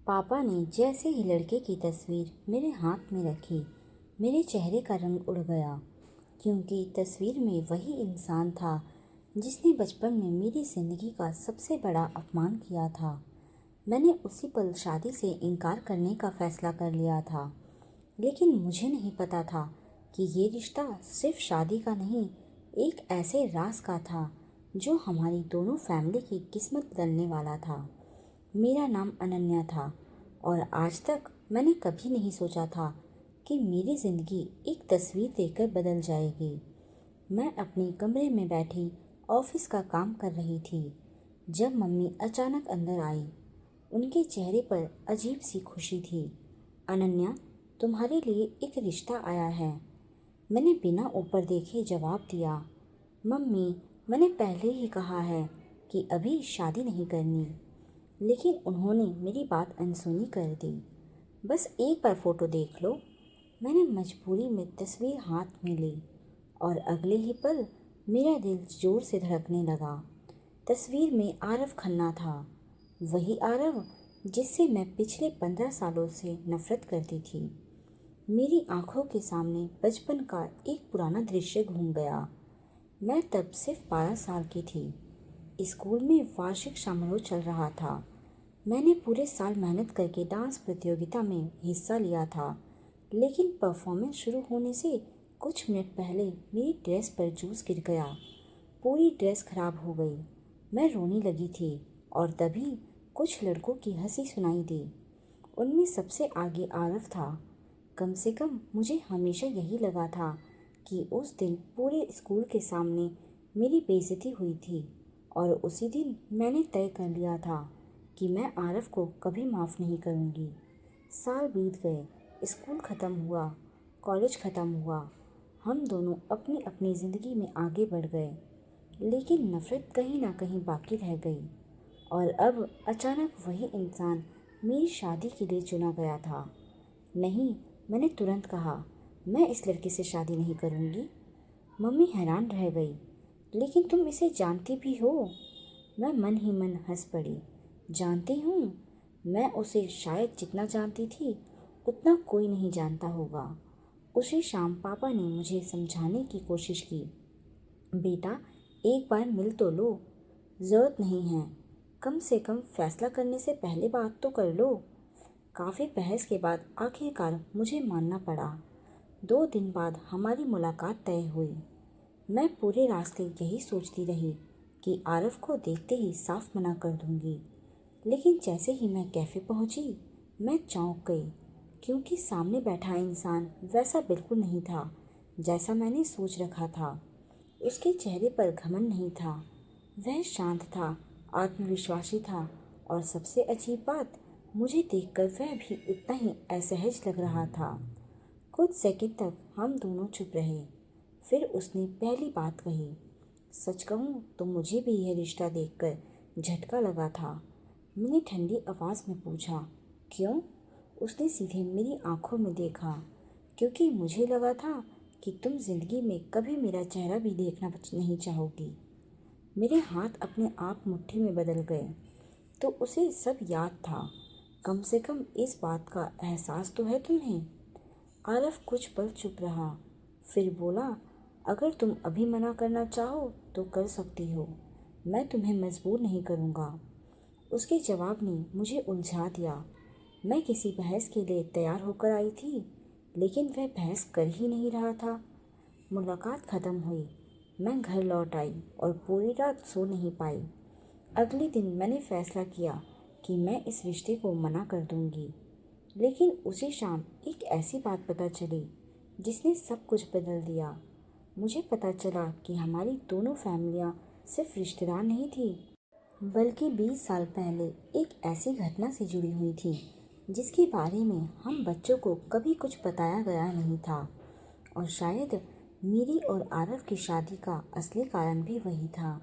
पापा ने जैसे ही लड़के की तस्वीर मेरे हाथ में रखी, मेरे चेहरे का रंग उड़ गया, क्योंकि तस्वीर में वही इंसान था जिसने बचपन में मेरी ज़िंदगी का सबसे बड़ा अपमान किया था। मैंने उसी पल शादी से इनकार करने का फ़ैसला कर लिया था, लेकिन मुझे नहीं पता था कि ये रिश्ता सिर्फ शादी का नहीं, एक ऐसे राज का था जो हमारी दोनों फैमिली की किस्मत बदलने वाला था। मेरा नाम अनन्या था और आज तक मैंने कभी नहीं सोचा था कि मेरी ज़िंदगी एक तस्वीर देखकर बदल जाएगी। मैं अपने कमरे में बैठी ऑफिस का काम कर रही थी जब मम्मी अचानक अंदर आई। उनके चेहरे पर अजीब सी खुशी थी। अनन्या, तुम्हारे लिए एक रिश्ता आया है। मैंने बिना ऊपर देखे जवाब दिया, मम्मी, मैंने पहले ही कहा है कि अभी शादी नहीं करनी। लेकिन उन्होंने मेरी बात अनसुनी कर दी। बस एक बार फ़ोटो देख लो। मैंने मजबूरी में तस्वीर हाथ में ली और अगले ही पल मेरा दिल ज़ोर से धड़कने लगा। तस्वीर में आरव खन्ना था, वही आरव जिससे मैं पिछले 15 सालों से नफ़रत करती थी। मेरी आंखों के सामने बचपन का एक पुराना दृश्य घूम गया। मैं तब सिर्फ 12 साल की थी। स्कूल में वार्षिक समारोह चल रहा था। मैंने पूरे साल मेहनत करके डांस प्रतियोगिता में हिस्सा लिया था, लेकिन परफॉर्मेंस शुरू होने से कुछ मिनट पहले मेरी ड्रेस पर जूस गिर गया। पूरी ड्रेस खराब हो गई। मैं रोने लगी थी और तभी कुछ लड़कों की हंसी सुनाई दी। उनमें सबसे आगे आरव था। कम से कम मुझे हमेशा यही लगा था कि उस दिन पूरे स्कूल के सामने मेरी बेइज्जती हुई थी और उसी दिन मैंने तय कर लिया था कि मैं आरव को कभी माफ़ नहीं करूँगी। साल बीत गए, स्कूल ख़त्म हुआ, कॉलेज ख़त्म हुआ। हम दोनों अपनी अपनी ज़िंदगी में आगे बढ़ गए, लेकिन नफ़रत कहीं ना कहीं बाकी रह गई। और अब अचानक वही इंसान मेरी शादी के लिए चुना गया था। नहीं, मैंने तुरंत कहा, मैं इस लड़के से शादी नहीं करूँगी। मम्मी हैरान रह गई, लेकिन तुम इसे जानती भी हो? मैं मन ही मन हंस पड़ी। जानती हूँ, मैं उसे शायद जितना जानती थी उतना कोई नहीं जानता होगा। उसी शाम पापा ने मुझे समझाने की कोशिश की, बेटा, एक बार मिल तो लो। ज़रूरत नहीं है, कम से कम फैसला करने से पहले बात तो कर लो। काफ़ी बहस के बाद आखिरकार मुझे मानना पड़ा। 2 दिन बाद हमारी मुलाकात तय हुई। मैं पूरे रास्ते यही सोचती रही कि आरव को देखते ही साफ मना कर दूंगी, लेकिन जैसे ही मैं कैफ़े पहुंची, मैं चौंक गई, क्योंकि सामने बैठा इंसान वैसा बिल्कुल नहीं था जैसा मैंने सोच रखा था। उसके चेहरे पर घमंड नहीं था, वह शांत था, आत्मविश्वासी था और सबसे अजीब बात, मुझे देखकर वह भी उतना ही असहज लग रहा था। कुछ सेकंड तक हम दोनों चुप रहे। फिर उसने पहली बात कही, सच कहूँ तो मुझे भी यह रिश्ता देखकर झटका लगा था। मैंने ठंडी आवाज़ में पूछा, क्यों? उसने सीधे मेरी आंखों में देखा, क्योंकि मुझे लगा था कि तुम जिंदगी में कभी मेरा चेहरा भी देखना नहीं चाहोगी। मेरे हाथ अपने आप मुट्ठी में बदल गए। तो उसे सब याद था। कम से कम इस बात का एहसास तो है तुम्हें। आरव कुछ पल चुप रहा, फिर बोला, अगर तुम अभी मना करना चाहो तो कर सकती हो, मैं तुम्हें मजबूर नहीं करूँगा। उसके जवाब ने मुझे उलझा दिया। मैं किसी बहस के लिए तैयार होकर आई थी, लेकिन वह बहस कर ही नहीं रहा था। मुलाकात ख़त्म हुई। मैं घर लौट आई और पूरी रात सो नहीं पाई। अगले दिन मैंने फैसला किया कि मैं इस रिश्ते को मना कर दूंगी। लेकिन उसी शाम एक ऐसी बात पता चली जिसने सब कुछ बदल दिया। मुझे पता चला कि हमारी दोनों फैमिलियाँ सिर्फ रिश्तेदार नहीं थी, बल्कि 20 साल पहले एक ऐसी घटना से जुड़ी हुई थी जिसके बारे में हम बच्चों को कभी कुछ बताया गया नहीं था। और शायद मेरी और आरव की शादी का असली कारण भी वही था।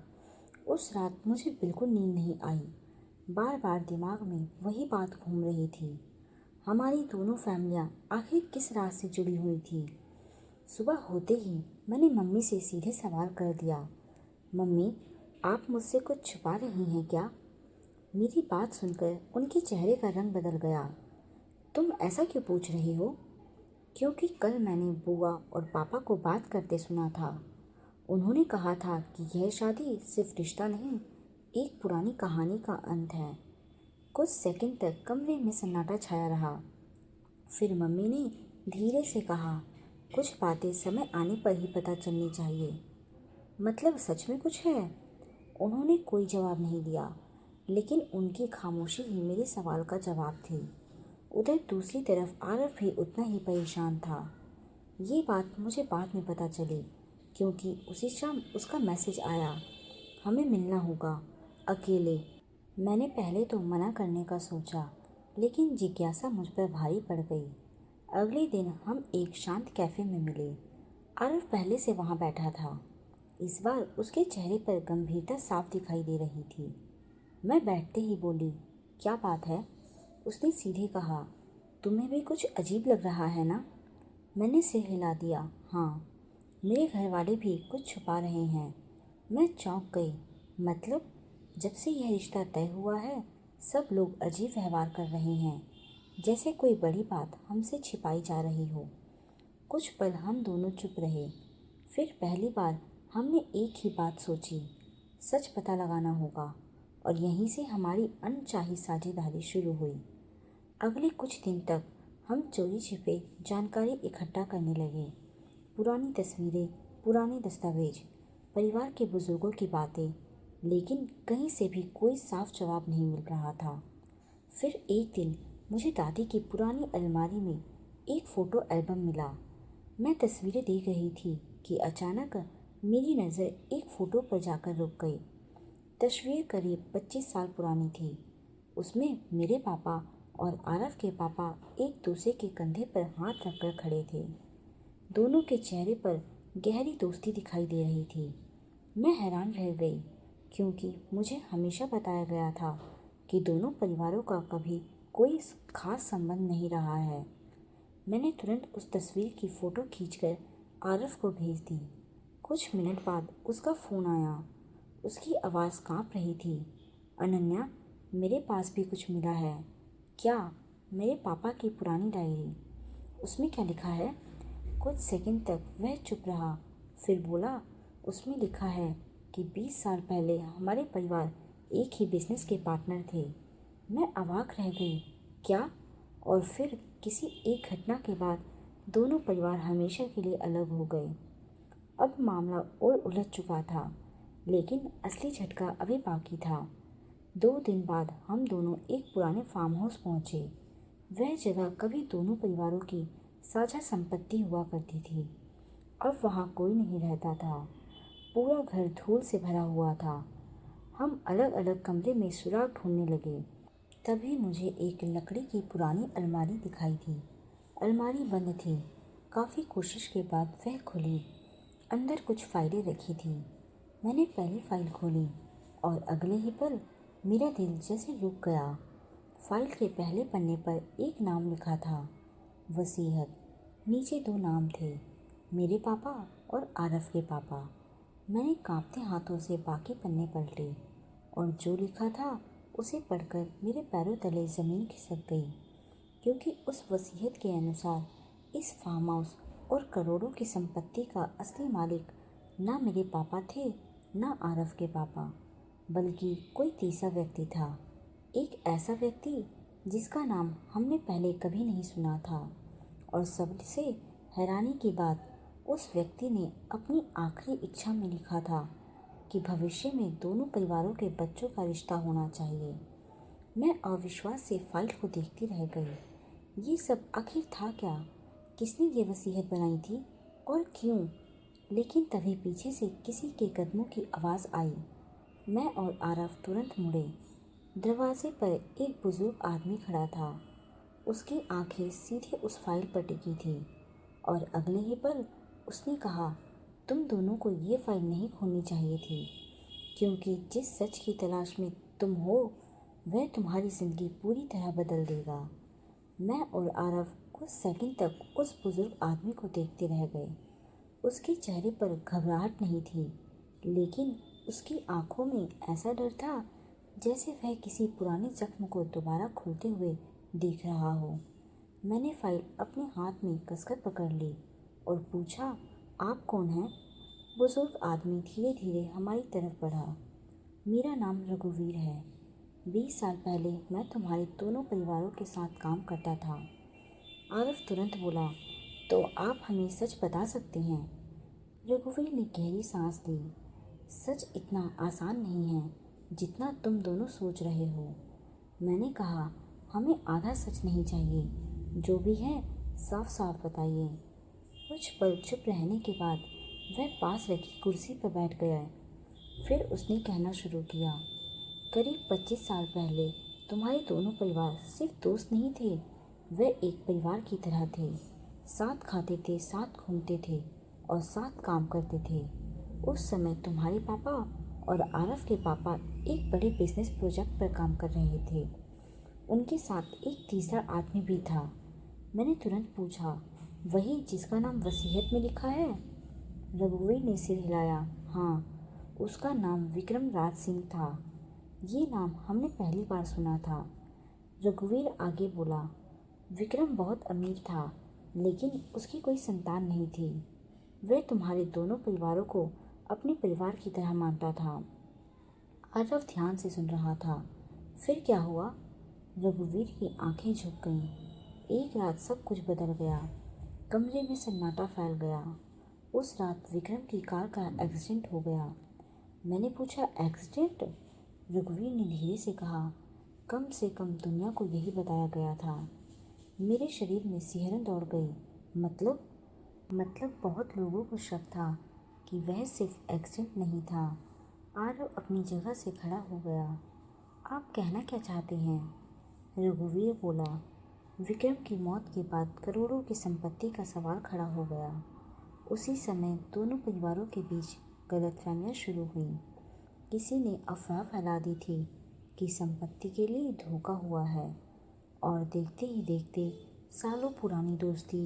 उस रात मुझे बिल्कुल नींद नहीं आई। बार बार दिमाग में वही बात घूम रही थी, हमारी दोनों फैमिलियाँ आखिर किस राज से जुड़ी हुई थी। सुबह होते ही मैंने मम्मी से सीधे सवाल कर दिया, मम्मी, आप मुझसे कुछ छुपा रही हैं क्या? मेरी बात सुनकर उनके चेहरे का रंग बदल गया। तुम ऐसा क्यों पूछ रही हो? क्योंकि कल मैंने बुआ और पापा को बात करते सुना था। उन्होंने कहा था कि यह शादी सिर्फ रिश्ता नहीं, एक पुरानी कहानी का अंत है। कुछ सेकंड तक कमरे में सन्नाटा छाया रहा। फिर मम्मी ने धीरे से कहा, कुछ बातें समय आने पर ही पता चलनी चाहिए। मतलब सच में कुछ है? उन्होंने कोई जवाब नहीं दिया, लेकिन उनकी खामोशी ही मेरे सवाल का जवाब थी। उधर दूसरी तरफ आरव भी उतना ही परेशान था। ये बात मुझे बाद में पता चली, क्योंकि उसी शाम उसका मैसेज आया, हमें मिलना होगा, अकेले। मैंने पहले तो मना करने का सोचा, लेकिन जिज्ञासा मुझ पर भारी पड़ गई। अगले दिन हम एक शांत कैफ़े में मिले। आरव पहले से वहाँ बैठा था। इस बार उसके चेहरे पर गंभीरता साफ दिखाई दे रही थी। मैं बैठते ही बोली, क्या बात है? उसने सीधे कहा, तुम्हें भी कुछ अजीब लग रहा है ना? मैंने सिर हिला दिया। हाँ, मेरे घर वाले भी कुछ छुपा रहे हैं। मैं चौंक गई। मतलब? जब से यह रिश्ता तय हुआ है, सब लोग अजीब व्यवहार कर रहे हैं, जैसे कोई बड़ी बात हमसे छिपाई जा रही हो। कुछ पल हम दोनों चुप रहे। फिर पहली बार हमने एक ही बात सोची, सच पता लगाना होगा। और यहीं से हमारी अनचाही साझेदारी शुरू हुई। अगले कुछ दिन तक हम चोरी छिपे जानकारी इकट्ठा करने लगे। पुरानी तस्वीरें, पुराने दस्तावेज, परिवार के बुजुर्गों की बातें, लेकिन कहीं से भी कोई साफ जवाब नहीं मिल रहा था। फिर एक दिन मुझे दादी की पुरानी अलमारी में एक फ़ोटो एल्बम मिला। मैं तस्वीरें देख रही थी कि अचानक मेरी नज़र एक फ़ोटो पर जाकर रुक गई। तस्वीर करीब 25 साल पुरानी थी। उसमें मेरे पापा और आरव के पापा एक दूसरे के कंधे पर हाथ रखकर खड़े थे। दोनों के चेहरे पर गहरी दोस्ती दिखाई दे रही थी। मैं हैरान रह गई, क्योंकि मुझे हमेशा बताया गया था कि दोनों परिवारों का कभी कोई खास संबंध नहीं रहा है। मैंने तुरंत उस तस्वीर की फ़ोटो खींचकर आरव को भेज दी। कुछ मिनट बाद उसका फ़ोन आया। उसकी आवाज़ काँप रही थी। अनन्या, मेरे पास भी कुछ मिला है। क्या? मेरे पापा की पुरानी डायरी। उसमें क्या लिखा है? कुछ सेकंड तक वह चुप रहा, फिर बोला, उसमें लिखा है कि 20 साल पहले हमारे परिवार एक ही बिजनेस के पार्टनर थे। मैं अवाक रह गई। क्या? और फिर किसी एक घटना के बाद दोनों परिवार हमेशा के लिए अलग हो गए। अब मामला और उलझ चुका था, लेकिन असली झटका अभी बाकी था। 2 दिन बाद हम दोनों एक पुराने फार्म हाउस पहुँचे। वह जगह कभी दोनों परिवारों की साझा संपत्ति हुआ करती थी। अब वहाँ कोई नहीं रहता था। पूरा घर धूल से भरा हुआ था। हम अलग अलग कमरे में सुराग ढूंढने लगे। तभी मुझे एक लकड़ी की पुरानी अलमारी दिखाई दी। अलमारी बंद थी। काफ़ी कोशिश के बाद वह खुली। अंदर कुछ फाइलें रखी थी। मैंने पहली फाइल खोली और अगले ही पल मेरा दिल जैसे रुक गया। फाइल के पहले पन्ने पर एक नाम लिखा था, वसीयत। नीचे 2 नाम थे, मेरे पापा और आरव के पापा। मैंने कांपते हाथों से बाकी पन्ने पलटे और जो लिखा था उसे पढ़कर मेरे पैरों तले ज़मीन खिसक गई, क्योंकि उस वसीयत के अनुसार इस फार्म हाउस और करोड़ों की संपत्ति का असली मालिक ना मेरे पापा थे, ना आरव के पापा, बल्कि कोई तीसरा व्यक्ति था। एक ऐसा व्यक्ति जिसका नाम हमने पहले कभी नहीं सुना था। और सबसे हैरानी की बात, उस व्यक्ति ने अपनी आखिरी इच्छा में लिखा था कि भविष्य में दोनों परिवारों के बच्चों का रिश्ता होना चाहिए। मैं अविश्वास से फाइल को देखती रह गई। ये सब आखिर था क्या? किसने ये वसीयत बनाई थी और क्यों? लेकिन तभी पीछे से किसी के कदमों की आवाज़ आई। मैं और आरव तुरंत मुड़े। दरवाजे पर एक बुजुर्ग आदमी खड़ा था। उसकी आंखें सीधे उस फाइल पर टिकी थी और अगले ही पल उसने कहा, तुम दोनों को ये फाइल नहीं खोलनी चाहिए थी, क्योंकि जिस सच की तलाश में तुम हो वह तुम्हारी ज़िंदगी पूरी तरह बदल देगा। मैं और आरव कुछ सेकंड तक उस बुजुर्ग आदमी को देखते रह गए। उसके चेहरे पर घबराहट नहीं थी, लेकिन उसकी आंखों में ऐसा डर था जैसे वह किसी पुराने जख्म को दोबारा खुलते हुए देख रहा हो। मैंने फाइल अपने हाथ में कसकर पकड़ ली और पूछा, आप कौन हैं? बुजुर्ग आदमी धीरे धीरे हमारी तरफ बढ़ा। मेरा नाम रघुवीर है। 20 साल पहले मैं तुम्हारे दोनों परिवारों के साथ काम करता था। आरव तुरंत बोला, तो आप हमें सच बता सकते हैं? रघुवीर ने गहरी सांस ली। सच इतना आसान नहीं है जितना तुम दोनों सोच रहे हो। मैंने कहा, हमें आधा सच नहीं चाहिए, जो भी है साफ साफ बताइए। कुछ पल चुप रहने के बाद वह पास रखी कुर्सी पर बैठ गया। फिर उसने कहना शुरू किया, करीब 25 साल पहले तुम्हारे दोनों परिवार सिर्फ दोस्त नहीं थे, वे एक परिवार की तरह थे। साथ खाते थे, साथ घूमते थे और साथ काम करते थे। उस समय तुम्हारे पापा और आरव के पापा एक बड़े बिजनेस प्रोजेक्ट पर काम कर रहे थे। उनके साथ एक तीसरा आदमी भी था। मैंने तुरंत पूछा, वही जिसका नाम वसीयत में लिखा है? रघुवीर ने सिर हिलाया। हाँ, उसका नाम विक्रम राज सिंह था। ये नाम हमने पहली बार सुना था। रघुवीर आगे बोला, विक्रम बहुत अमीर था, लेकिन उसकी कोई संतान नहीं थी। वह तुम्हारे दोनों परिवारों को अपने परिवार की तरह मानता था। आरव ध्यान से सुन रहा था। फिर क्या हुआ? रघुवीर की आंखें झुक गईं। एक रात सब कुछ बदल गया। कमरे में सन्नाटा फैल गया। उस रात विक्रम की कार का एक्सीडेंट हो गया। मैंने पूछा, एक्सीडेंट? रघुवीर ने धीरे से कहा, कम से कम दुनिया को यही बताया गया था। मेरे शरीर में सिहरन दौड़ गई। मतलब बहुत लोगों को शक था कि वह सिर्फ एक्सीडेंट नहीं था। आरव अपनी जगह से खड़ा हो गया। आप कहना क्या चाहते हैं? रघुवीर बोला, विक्रम की मौत के बाद करोड़ों की संपत्ति का सवाल खड़ा हो गया। उसी समय दोनों परिवारों के बीच गलतफहमियां शुरू हुई। किसी ने अफवाह फैला दी थी कि संपत्ति के लिए धोखा हुआ है, और देखते ही देखते सालों पुरानी दोस्ती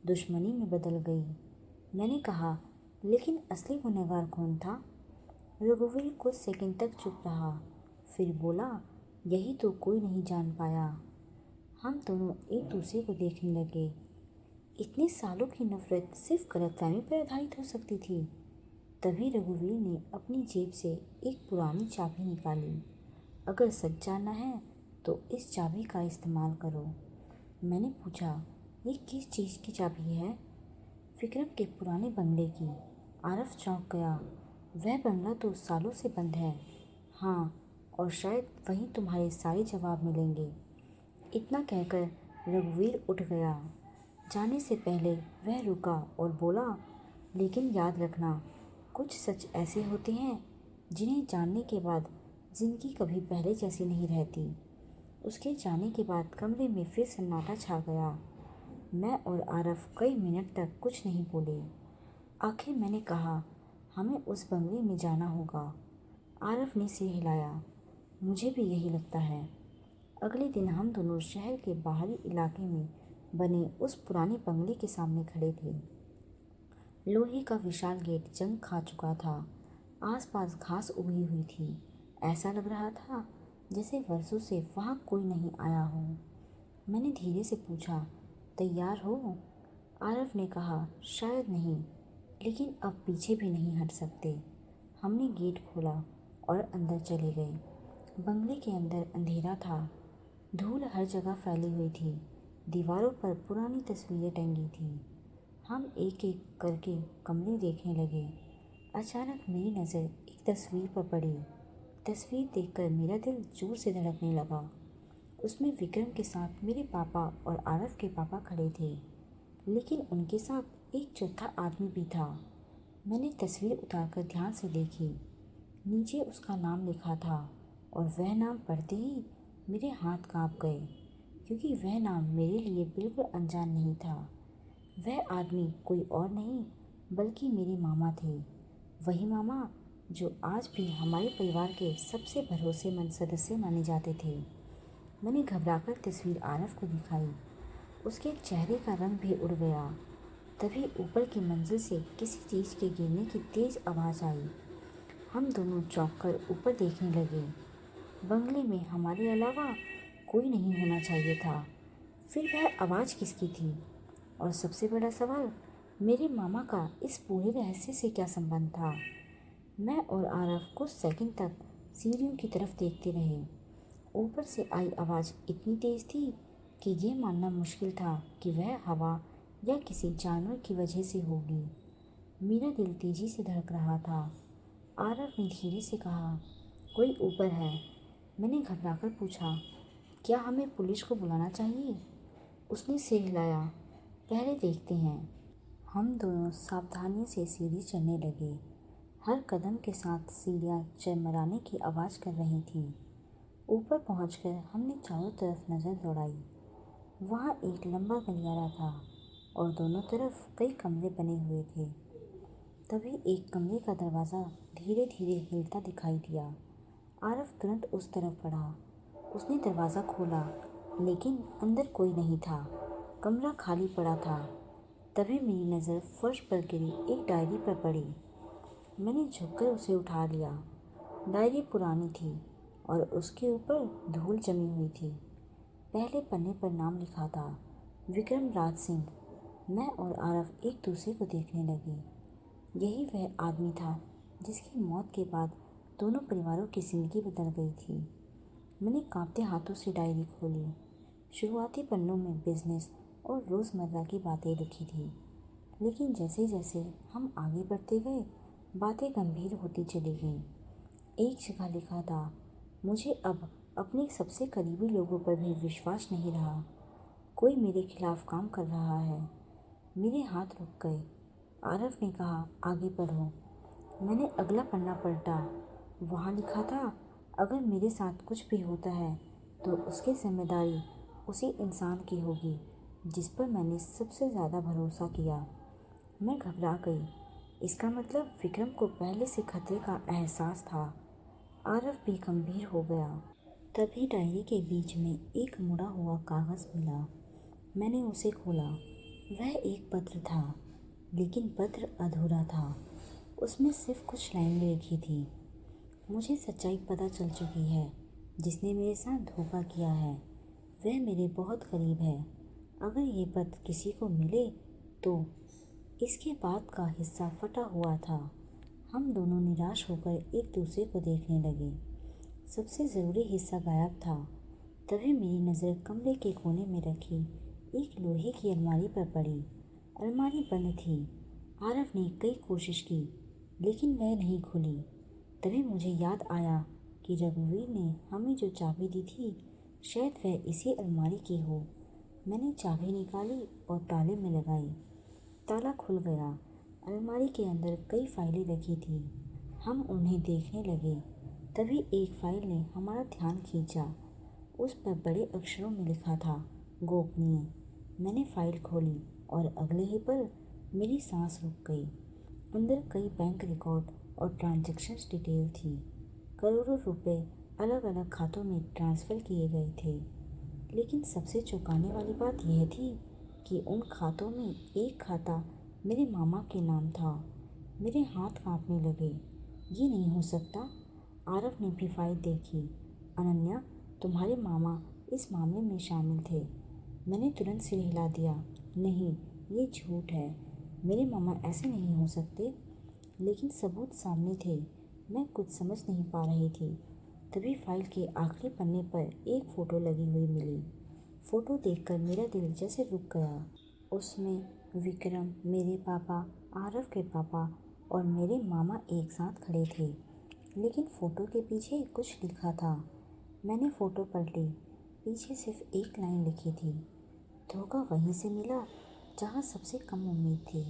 दुश्मनी में बदल गई। मैंने कहा, लेकिन असली गुनहगार कौन था? रघुवीर कुछ सेकंड तक चुप रहा, फिर बोला, यही तो कोई नहीं जान पाया। हम दोनों एक दूसरे को देखने लगे। इतने सालों की नफरत सिर्फ गलतफहमी पर आधारित हो सकती थी। तभी रघुवीर ने अपनी जेब से एक पुरानी चाबी निकाली। अगर सच जानना है तो इस चाबी का इस्तेमाल करो। मैंने पूछा, ये किस चीज़ की चाबी है? विक्रम के पुराने बंगले की। आरव चौंक गया। वह बंगला तो सालों से बंद है। हाँ, और शायद वहीं तुम्हारे सारे जवाब मिलेंगे। इतना कहकर रघुवीर उठ गया। जाने से पहले वह रुका और बोला, लेकिन याद रखना, कुछ सच ऐसे होते हैं जिन्हें जानने के बाद जिंदगी कभी पहले जैसी नहीं रहती। उसके जाने के बाद कमरे में फिर सन्नाटा छा गया। मैं और आरव कई मिनट तक कुछ नहीं बोले। आखिर मैंने कहा, हमें उस बंगले में जाना होगा। आरव ने सिर हिलाया। मुझे भी यही लगता है। अगले दिन हम दोनों शहर के बाहरी इलाके में बने उस पुराने बंगले के सामने खड़े थे। लोहे का विशाल गेट जंग खा चुका था। आसपास घास उगी हुई थी। ऐसा लग रहा था जैसे वर्षों से वहाँ कोई नहीं आया हो। मैंने धीरे से पूछा, तैयार हो? आरव ने कहा, शायद नहीं, लेकिन अब पीछे भी नहीं हट सकते। हमने गेट खोला और अंदर चले गए। बंगले के अंदर अंधेरा था। धूल हर जगह फैली हुई थी। दीवारों पर पुरानी तस्वीरें टंगी थी। हम एक एक करके कमरे देखने लगे। अचानक मेरी नज़र एक तस्वीर पर पड़ी। तस्वीर देखकर मेरा दिल जोर से धड़कने लगा। उसमें विक्रम के साथ मेरे पापा और आरव के पापा खड़े थे, लेकिन उनके साथ एक चौथा आदमी भी था। मैंने तस्वीर उतारकर ध्यान से देखी। नीचे उसका नाम लिखा था, और वह नाम पढ़ते ही मेरे हाथ कांप गए, क्योंकि वह नाम मेरे लिए बिल्कुल अनजान नहीं था। वह आदमी कोई और नहीं बल्कि मेरे मामा थे। वही मामा जो आज भी हमारे परिवार के सबसे भरोसेमंद सदस्य माने जाते थे। मैंने घबराकर तस्वीर आरव को दिखाई। उसके चेहरे का रंग भी उड़ गया। तभी ऊपर की मंजिल से किसी चीज़ के गिरने की तेज़ आवाज़ आई। हम दोनों चौंक कर ऊपर देखने लगे। बंगले में हमारे अलावा कोई नहीं होना चाहिए था। फिर वह आवाज़ किसकी थी? और सबसे बड़ा सवाल, मेरे मामा का इस पूरे रहस्य से क्या संबंध था? मैं और आरव कुछ सेकंड तक सीढ़ियों की तरफ देखते रहे। ऊपर से आई आवाज़ इतनी तेज़ थी कि ये मानना मुश्किल था कि वह हवा या किसी जानवर की वजह से होगी। मेरा दिल तेजी से धड़क रहा था। आरव ने धीरे से कहा, कोई ऊपर है। मैंने घबराकर पूछा, क्या हमें पुलिस को बुलाना चाहिए? उसने सिर हिलाया, पहले देखते हैं। हम दोनों सावधानी से सीढ़ी चढ़ने लगे। हर कदम के साथ सीढ़ियाँ चरमराने की आवाज़ कर रही थीं। ऊपर पहुंचकर हमने चारों तरफ नज़र दौड़ाई। वहाँ एक लंबा गलियारा था और दोनों तरफ कई कमरे बने हुए थे। तभी एक कमरे का दरवाज़ा धीरे धीरे हिलता दिखाई दिया। आरव तुरंत उस तरफ बढ़ा। उसने दरवाज़ा खोला, लेकिन अंदर कोई नहीं था। कमरा खाली पड़ा था। तभी मेरी नज़र फर्श पर गिरी एक डायरी पर पड़ी। मैंने झुककर उसे उठा लिया। डायरी पुरानी थी और उसके ऊपर धूल जमी हुई थी। पहले पन्ने पर नाम लिखा था, विक्रम राज सिंह। मैं और आरव एक दूसरे को देखने लगे। यही वह आदमी था जिसकी मौत के बाद दोनों परिवारों की जिंदगी बदल गई थी। मैंने कांपते हाथों से डायरी खोली। शुरुआती पन्नों में बिजनेस और रोज़मर्रा की बातें लिखी थी, लेकिन जैसे जैसे हम आगे बढ़ते गए, बातें गंभीर होती चली गईं। एक जगह लिखा था, मुझे अब अपने सबसे करीबी लोगों पर भी विश्वास नहीं रहा। कोई मेरे खिलाफ काम कर रहा है। मेरे हाथ रुक गए। आरव ने कहा, आगे पढ़ो। मैंने अगला पन्ना पलटा। वहाँ लिखा था, अगर मेरे साथ कुछ भी होता है तो उसकी जिम्मेदारी उसी इंसान की होगी जिस पर मैंने सबसे ज़्यादा भरोसा किया। मैं घबरा गई। इसका मतलब विक्रम को पहले से खतरे का एहसास था। आरव भी गंभीर हो गया। तभी डायरी के बीच में एक मुड़ा हुआ कागज़ मिला। मैंने उसे खोला। वह एक पत्र था, लेकिन पत्र अधूरा था। उसमें सिर्फ कुछ लाइनें लिखी थी, मुझे सच्चाई पता चल चुकी है। जिसने मेरे साथ धोखा किया है वह मेरे बहुत करीब है। अगर ये पत्र किसी को मिले तो। इसके बाद का हिस्सा फटा हुआ था। हम दोनों निराश होकर एक दूसरे को देखने लगे। सबसे ज़रूरी हिस्सा गायब था। तभी मेरी नज़र कमरे के कोने में रखी एक लोहे की अलमारी पर पड़ी। अलमारी बंद थी। आरव ने कई कोशिश की, लेकिन वह नहीं खुली। तभी मुझे याद आया कि रघुवीर ने हमें जो चाबी दी थी, शायद वह इसी अलमारी की हो। मैंने चाबी निकाली और ताले में लगाई। ताला खुल गया। अलमारी के अंदर कई फाइलें रखी थी। हम उन्हें देखने लगे। तभी एक फाइल ने हमारा ध्यान खींचा। उस पर बड़े अक्षरों में लिखा था, गोपनीय। मैंने फाइल खोली और अगले ही पल मेरी सांस रुक गई। अंदर कई बैंक रिकॉर्ड और ट्रांजैक्शन डिटेल थी। करोड़ों रुपए अलग अलग खातों में ट्रांसफ़र किए गए थे। लेकिन सबसे चौंकाने वाली बात यह थी कि उन खातों में एक खाता मेरे मामा के नाम था। मेरे हाथ कांपने लगे। ये नहीं हो सकता। आरव ने भी फाइल देखी। अनन्या, तुम्हारे मामा इस मामले में शामिल थे। मैंने तुरंत सिर हिला दिया। नहीं, ये झूठ है। मेरे मामा ऐसे नहीं हो सकते। लेकिन सबूत सामने थे। मैं कुछ समझ नहीं पा रही थी। तभी फाइल के आखिरी पन्ने पर एक फ़ोटो लगी हुई मिली। फ़ोटो देखकर मेरा दिल जैसे रुक गया। उसमें विक्रम, मेरे पापा, आरव के पापा और मेरे मामा एक साथ खड़े थे। लेकिन फ़ोटो के पीछे कुछ लिखा था। मैंने फ़ोटो पलटी। पीछे सिर्फ एक लाइन लिखी थी, धोखा वहीं से मिला जहाँ सबसे कम उम्मीद थी।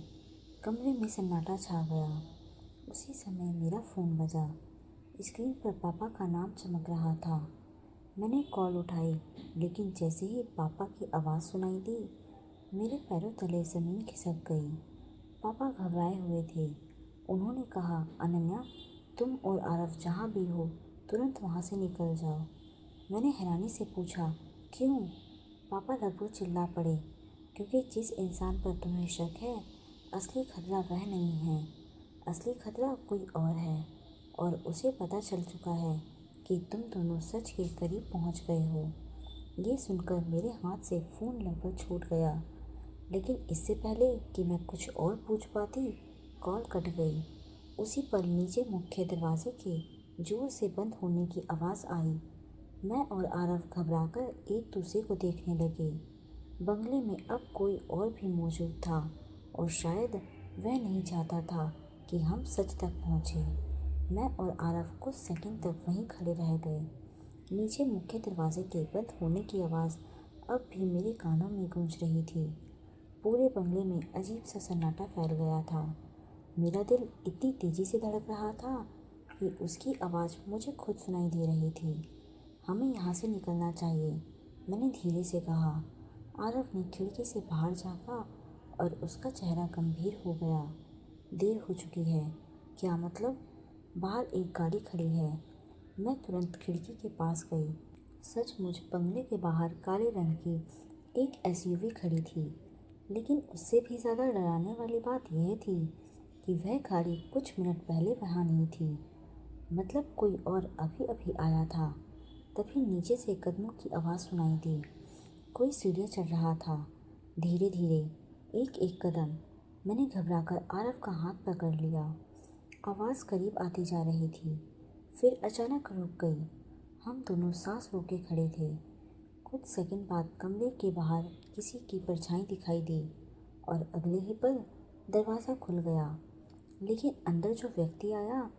कमरे में सन्नाटा छा गया। उसी समय मेरा फ़ोन बजा। स्क्रीन पर पापा का नाम चमक रहा था। मैंने कॉल उठाई, लेकिन जैसे ही पापा की आवाज़ सुनाई दी, मेरे पैरों तले ज़मीन खिसक गई। पापा घबराए हुए थे। उन्होंने कहा, अनन्या, तुम और आरव जहाँ भी हो तुरंत वहाँ से निकल जाओ। मैंने हैरानी से पूछा, क्यों? पापा लगभग चिल्ला पड़े, क्योंकि जिस इंसान पर तुम्हें शक है, असली खतरा वह नहीं है। असली खतरा कोई और है और उसे पता चल चुका है। कि तुम दोनों सच के करीब पहुंच गए हो। ये सुनकर मेरे हाथ से फ़ोन लगभग छूट गया, लेकिन इससे पहले कि मैं कुछ और पूछ पाती, कॉल कट गई। उसी पल नीचे मुख्य दरवाजे के जोर से बंद होने की आवाज़ आई। मैं और आरव घबराकर एक दूसरे को देखने लगे। बंगले में अब कोई और भी मौजूद था और शायद वह नहीं चाहता था कि हम सच तक पहुँचे। मैं और आरव कुछ सेकंड तक वहीं खड़े रह गए। नीचे मुख्य दरवाजे के बंद होने की आवाज़ अब भी मेरे कानों में गूंज रही थी। पूरे बंगले में अजीब सा सन्नाटा फैल गया था। मेरा दिल इतनी तेज़ी से धड़क रहा था कि उसकी आवाज़ मुझे खुद सुनाई दे रही थी। हमें यहाँ से निकलना चाहिए, मैंने धीरे से कहा। आरव ने खिड़की से बाहर झाँका और उसका चेहरा गंभीर हो गया। देर हो चुकी है। क्या मतलब? बाहर एक गाड़ी खड़ी है। मैं तुरंत खिड़की के पास गई। सचमुच बंगले के बाहर काले रंग की एक एसयूवी खड़ी थी, लेकिन उससे भी ज़्यादा डराने वाली बात यह थी कि वह गाड़ी कुछ मिनट पहले वहाँ नहीं थी। मतलब कोई और अभी अभी आया था। तभी नीचे से कदमों की आवाज़ सुनाई दी। कोई सीढ़ियाँ चढ़ रहा था, धीरे धीरे, एक एक कदम। मैंने घबराकर आरव का हाथ पकड़ लिया। आवाज़ करीब आती जा रही थी, फिर अचानक रुक गई। हम दोनों सांस रोके खड़े थे। कुछ सेकंड बाद कमरे के बाहर किसी की परछाई दिखाई दी और अगले ही पल दरवाज़ा खुल गया। लेकिन अंदर जो व्यक्ति आया,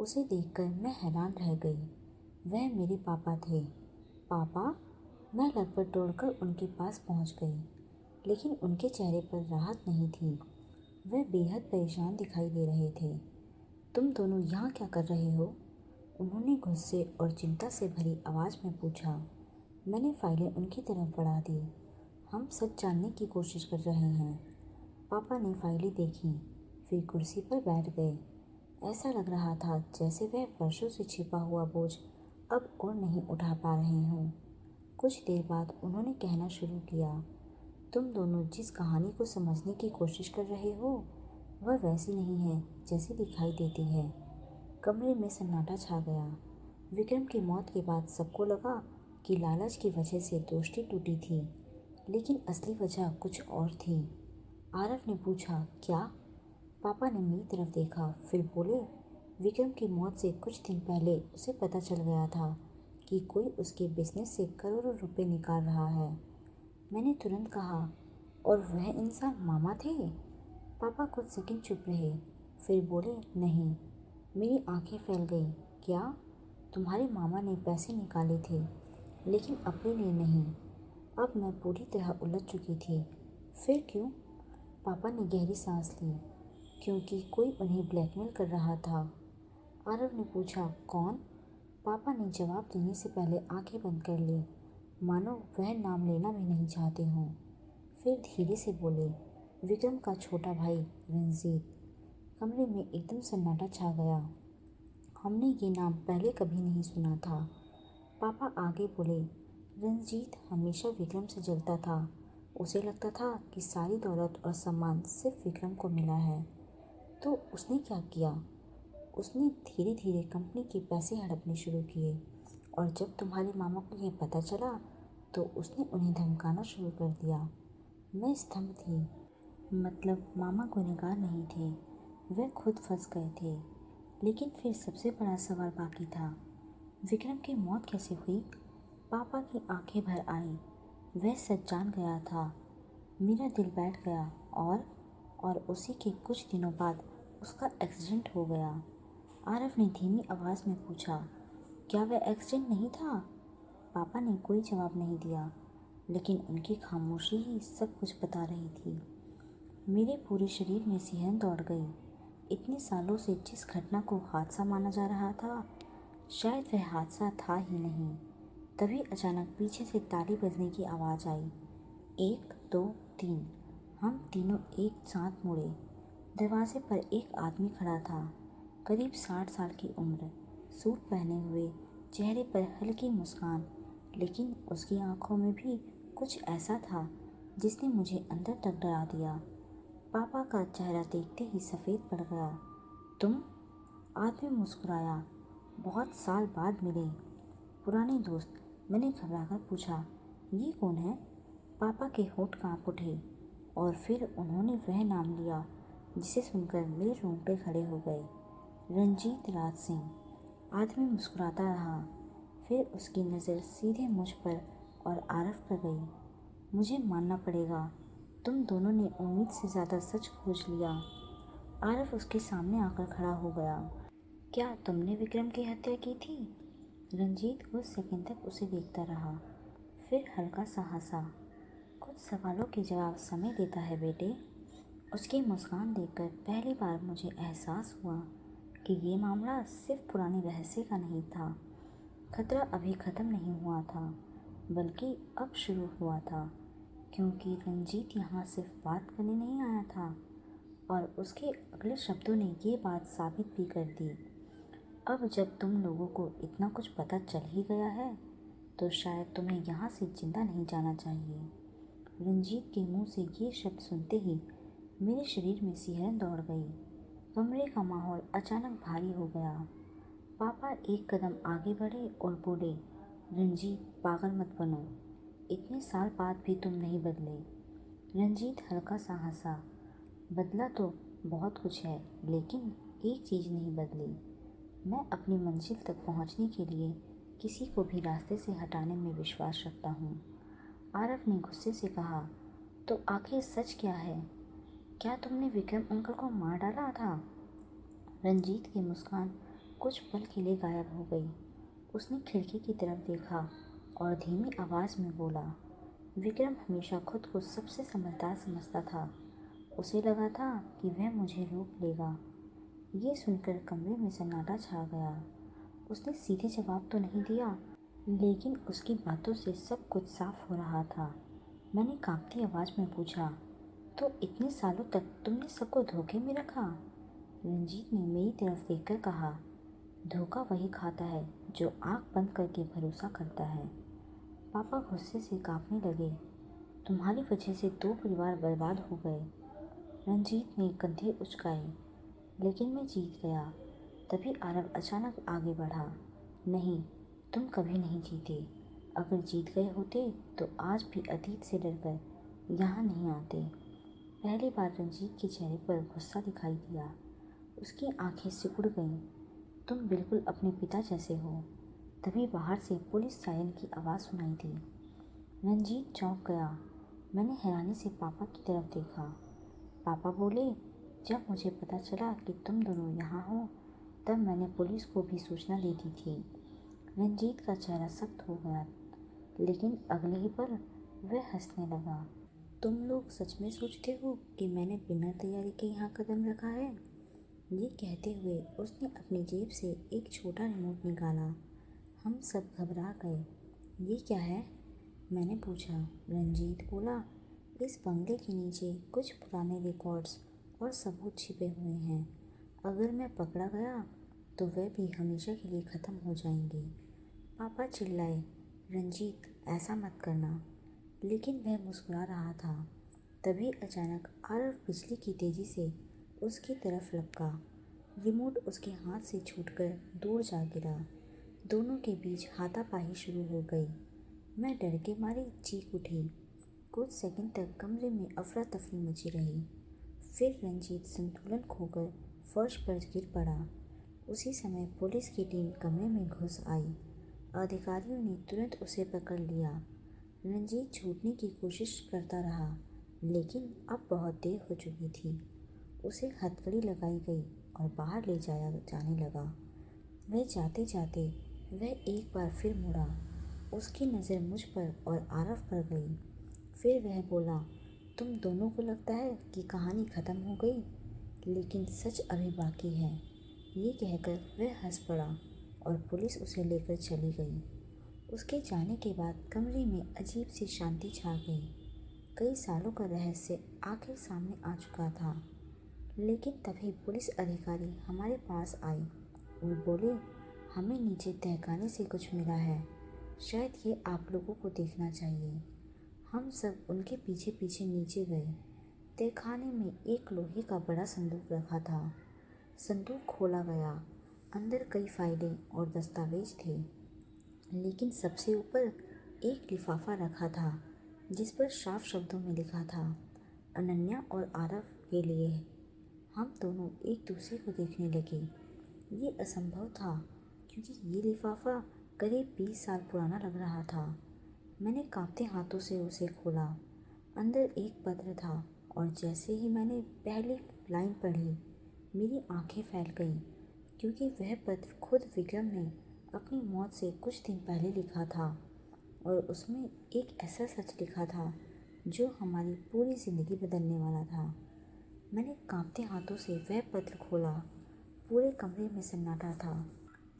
उसे देखकर मैं हैरान रह गई। वह मेरे पापा थे। पापा? मैं लगभग दौड़कर उनके पास पहुंच गई, लेकिन उनके चेहरे पर राहत नहीं थी। वह बेहद परेशान दिखाई दे रहे थे। तुम दोनों यहाँ क्या कर रहे हो? उन्होंने गुस्से और चिंता से भरी आवाज़ में पूछा। मैंने फाइलें उनकी तरफ बढ़ा दी। हम सच जानने की कोशिश कर रहे हैं। पापा ने फाइलें देखीं, फिर कुर्सी पर बैठ गए। ऐसा लग रहा था जैसे वह वर्षों से छिपा हुआ बोझ अब और नहीं उठा पा रहे हों। कुछ देर बाद उन्होंने कहना शुरू किया, तुम दोनों जिस कहानी को समझने की कोशिश कर रहे हो, वह वैसी नहीं है जैसी दिखाई देती है। कमरे में सन्नाटा छा गया। विक्रम की मौत के बाद सबको लगा कि लालच की वजह से दोस्ती टूटी थी, लेकिन असली वजह कुछ और थी। आरव ने पूछा, क्या? पापा ने मेरी तरफ देखा, फिर बोले, विक्रम की मौत से कुछ दिन पहले उसे पता चल गया था कि कोई उसके बिजनेस से करोड़ों रुपए निकाल रहा है। मैंने तुरंत कहा, और वह इंसान मामा थे? पापा कुछ सेकंड चुप रहे, फिर बोले, नहीं। मेरी आंखें फैल गईं। क्या? तुम्हारे मामा ने पैसे निकाले थे, लेकिन अपने लिए नहीं। अब मैं पूरी तरह उलझ चुकी थी। फिर क्यों? पापा ने गहरी सांस ली। क्योंकि कोई उन्हें ब्लैकमेल कर रहा था। आरव ने पूछा, कौन? पापा ने जवाब देने से पहले आंखें बंद कर ली, मानो वह नाम लेना भी नहीं चाहते हों। फिर धीरे से बोले, विक्रम का छोटा भाई रंजीत। कमरे में एकदम सन्नाटा छा गया। हमने ये नाम पहले कभी नहीं सुना था। पापा आगे बोले, रंजीत हमेशा विक्रम से जलता था। उसे लगता था कि सारी दौलत और सम्मान सिर्फ विक्रम को मिला है। तो उसने क्या किया? उसने धीरे धीरे कंपनी के पैसे हड़पने शुरू किए, और जब तुम्हारे मामा को यह पता चला तो उसने उन्हें धमकाना शुरू कर दिया। मैं स्तंभ थी। मतलब मामा गुनहगार नहीं थे, वह खुद फंस गए थे। लेकिन फिर सबसे बड़ा सवाल बाकी था, विक्रम की मौत कैसे हुई? पापा की आंखें भर आई। वह सच जान गया था। मेरा दिल बैठ गया और उसी के कुछ दिनों बाद उसका एक्सीडेंट हो गया। आरव ने धीमी आवाज़ में पूछा, क्या वह एक्सीडेंट नहीं था? पापा ने कोई जवाब नहीं दिया, लेकिन उनकी खामोशी ही सब कुछ बता रही थी। मेरे पूरे शरीर में सिहरन दौड़ गई। इतने सालों से जिस घटना को हादसा माना जा रहा था, शायद वह हादसा था ही नहीं। तभी अचानक पीछे से ताली बजने की आवाज़ आई। 1 2 3। हम तीनों एक साथ मुड़े। दरवाजे पर एक आदमी खड़ा था, करीब 60 साल की उम्र, सूट पहने हुए, चेहरे पर हल्की मुस्कान, लेकिन उसकी आंखों में भी कुछ ऐसा था जिसने मुझे अंदर तक डरा दिया। पापा का चेहरा देखते ही सफ़ेद पड़ गया। तुम? आदमी मुस्कुराया। बहुत साल बाद मिले, पुराने दोस्त, मैंने घबराकर पूछा। ये कौन है? पापा के होंठ कांप उठे और फिर उन्होंने वह नाम लिया जिसे सुनकर मेरे रोंगटे खड़े हो गए। रंजीत राज सिंह। आदमी मुस्कुराता रहा, फिर उसकी नज़र सीधे मुझ पर और आरफ पर गई। मुझे मानना पड़ेगा, तुम दोनों ने उम्मीद से ज़्यादा सच खोज लिया। आरफ उसके सामने आकर खड़ा हो गया। क्या तुमने विक्रम की हत्या की थी? रंजीत कुछ सेकंड तक उसे देखता रहा, फिर हल्का सा हंसा। कुछ सवालों के जवाब समय देता है बेटे। उसकी मुस्कान देखकर पहली बार मुझे एहसास हुआ कि ये मामला सिर्फ पुराने रहस्य का नहीं था। खतरा अभी ख़त्म नहीं हुआ था, बल्कि अब शुरू हुआ था, क्योंकि रंजीत यहाँ सिर्फ बात करने नहीं आया था और उसके अगले शब्दों ने ये बात साबित भी कर दी। अब जब तुम लोगों को इतना कुछ पता चल ही गया है, तो शायद तुम्हें यहाँ से जिंदा नहीं जाना चाहिए। रंजीत के मुंह से ये शब्द सुनते ही मेरे शरीर में सिहरन दौड़ गई। कमरे का माहौल अचानक भारी हो गया। पापा एक कदम आगे बढ़े और बोले, रंजीत पागल मत बनो, इतने साल बाद भी तुम नहीं बदले। रंजीत हल्का सा हंसा। बदला तो बहुत कुछ है, लेकिन एक चीज़ नहीं बदली। मैं अपनी मंजिल तक पहुंचने के लिए किसी को भी रास्ते से हटाने में विश्वास रखता हूँ। आरफ ने गुस्से से कहा, तो आखिर सच क्या है? क्या तुमने विक्रम अंकल को मार डाला था? रंजीत की मुस्कान कुछ पल के लिए गायब हो गई। उसने खिड़की की तरफ देखा और धीमी आवाज़ में बोला, विक्रम हमेशा खुद को सबसे समझदार समझता था। उसे लगा था कि वह मुझे रोक लेगा। ये सुनकर कमरे में सन्नाटा छा गया। उसने सीधे जवाब तो नहीं दिया, लेकिन उसकी बातों से सब कुछ साफ हो रहा था। मैंने कांपती आवाज़ में पूछा, तो इतने सालों तक तुमने सबको धोखे में रखा? रंजीत ने मेरी तरफ देखकर कहा, धोखा वही खाता है जो आँख बंद करके भरोसा करता है। पापा गुस्से से कांपने लगे। तुम्हारी वजह से 2 परिवार बर्बाद हो गए। रंजीत ने कंधे उचकाए, लेकिन मैं जीत गया। तभी आरव अचानक आगे बढ़ा, नहीं, तुम कभी नहीं जीते। अगर जीत गए होते तो आज भी अतीत से डरकर यहाँ नहीं आते। पहली बार रंजीत के चेहरे पर गुस्सा दिखाई दिया। उसकी आंखें सिकुड़ गईं। तुम बिल्कुल अपने पिता जैसे हो। तभी बाहर से पुलिस सायरन की आवाज़ सुनाई दी। रंजीत चौंक गया। मैंने हैरानी से पापा की तरफ देखा। पापा बोले, जब मुझे पता चला कि तुम दोनों यहाँ हो, तब मैंने पुलिस को भी सूचना दे दी थी। रंजीत का चेहरा सख्त हो गया, लेकिन अगले ही पल वह हंसने लगा। तुम लोग सच में सोचते हो कि मैंने बिना तैयारी के यहाँ कदम रखा है? ये कहते हुए उसने अपनी जेब से एक छोटा रिमोट निकाला। हम सब घबरा गए। ये क्या है? मैंने पूछा। रंजीत बोला, इस बंगले के नीचे कुछ पुराने रिकॉर्ड्स और सबूत छिपे हुए हैं। अगर मैं पकड़ा गया तो वह भी हमेशा के लिए ख़त्म हो जाएंगे। पापा चिल्लाए, रंजीत ऐसा मत करना। लेकिन वह मुस्कुरा रहा था। तभी अचानक आरव बिजली की तेज़ी से उसकी तरफ लपका। रिमोट उसके हाथ से छूटकर दूर जा गिरा। दोनों के बीच हाथापाई शुरू हो गई। मैं डर के मारे चीख उठी। कुछ सेकंड तक कमरे में अफरा तफरी मची रही। फिर रंजीत संतुलन खोकर फर्श पर गिर पड़ा। उसी समय पुलिस की टीम कमरे में घुस आई। अधिकारियों ने तुरंत उसे पकड़ लिया। रंजीत छूटने की कोशिश करता रहा, लेकिन अब बहुत देर हो चुकी थी। उसे हथकड़ी लगाई गई और बाहर ले जाया जाने लगा। वह जाते जाते वह एक बार फिर मुड़ा। उसकी नज़र मुझ पर और आरफ पर गई। फिर वह बोला, तुम दोनों को लगता है कि कहानी ख़त्म हो गई, लेकिन सच अभी बाकी है। ये कहकर वह हंस पड़ा और पुलिस उसे लेकर चली गई। उसके जाने के बाद कमरे में अजीब सी शांति छा गई। कई सालों का रहस्य आखिर सामने आ चुका था। लेकिन तभी पुलिस अधिकारी हमारे पास आए और बोले, हमें नीचे तहखाने से कुछ मिला है, शायद ये आप लोगों को देखना चाहिए। हम सब उनके पीछे पीछे नीचे गए। तहखाने में एक लोहे का बड़ा संदूक रखा था। संदूक खोला गया। अंदर कई फाइलें और दस्तावेज थे। लेकिन सबसे ऊपर एक लिफाफा रखा था जिस पर साफ शब्दों में लिखा था, अनन्या और आरव के लिए। हम दोनों एक दूसरे को देखने लगे। ये असंभव था क्योंकि ये लिफाफा करीब 20 साल पुराना लग रहा था। मैंने कांपते हाथों से उसे खोला। अंदर एक पत्र था और जैसे ही मैंने पहली लाइन पढ़ी, मेरी आंखें फैल गईं क्योंकि वह पत्र खुद विक्रम ने अपनी मौत से कुछ दिन पहले लिखा था और उसमें एक ऐसा सच लिखा था जो हमारी पूरी ज़िंदगी बदलने वाला था। मैंने कांपते हाथों से वह पत्र खोला। पूरे कमरे में सन्नाटा था।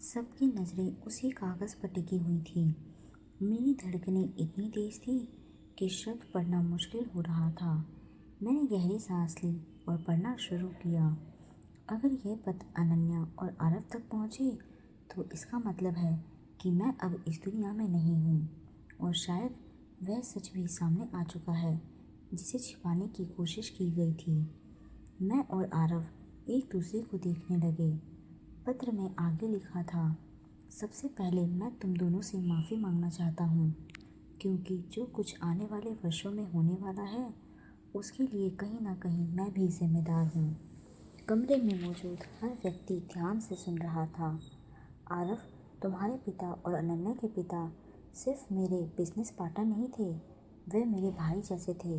सबकी नज़रें उसी कागज़ पर टिकी हुई थी। मेरी धड़कनें इतनी तेज थी कि शब्द पढ़ना मुश्किल हो रहा था। मैंने गहरी सांस ली और पढ़ना शुरू किया। अगर यह पत्र अनन्या और आरव तक पहुँचे तो इसका मतलब है कि मैं अब इस दुनिया में नहीं हूँ और शायद वह सच भी सामने आ चुका है जिसे छिपाने की कोशिश की गई थी। मैं और आरव एक दूसरे को देखने लगे। पत्र में आगे लिखा था, सबसे पहले मैं तुम दोनों से माफ़ी मांगना चाहता हूँ क्योंकि जो कुछ आने वाले वर्षों में होने वाला है उसके लिए कहीं ना कहीं मैं भी जिम्मेदार हूँ। कमरे में मौजूद हर व्यक्ति ध्यान से सुन रहा था। आरव, तुम्हारे पिता और अनन्या के पिता सिर्फ मेरे बिजनेस पार्टनर नहीं थे, वे मेरे भाई जैसे थे।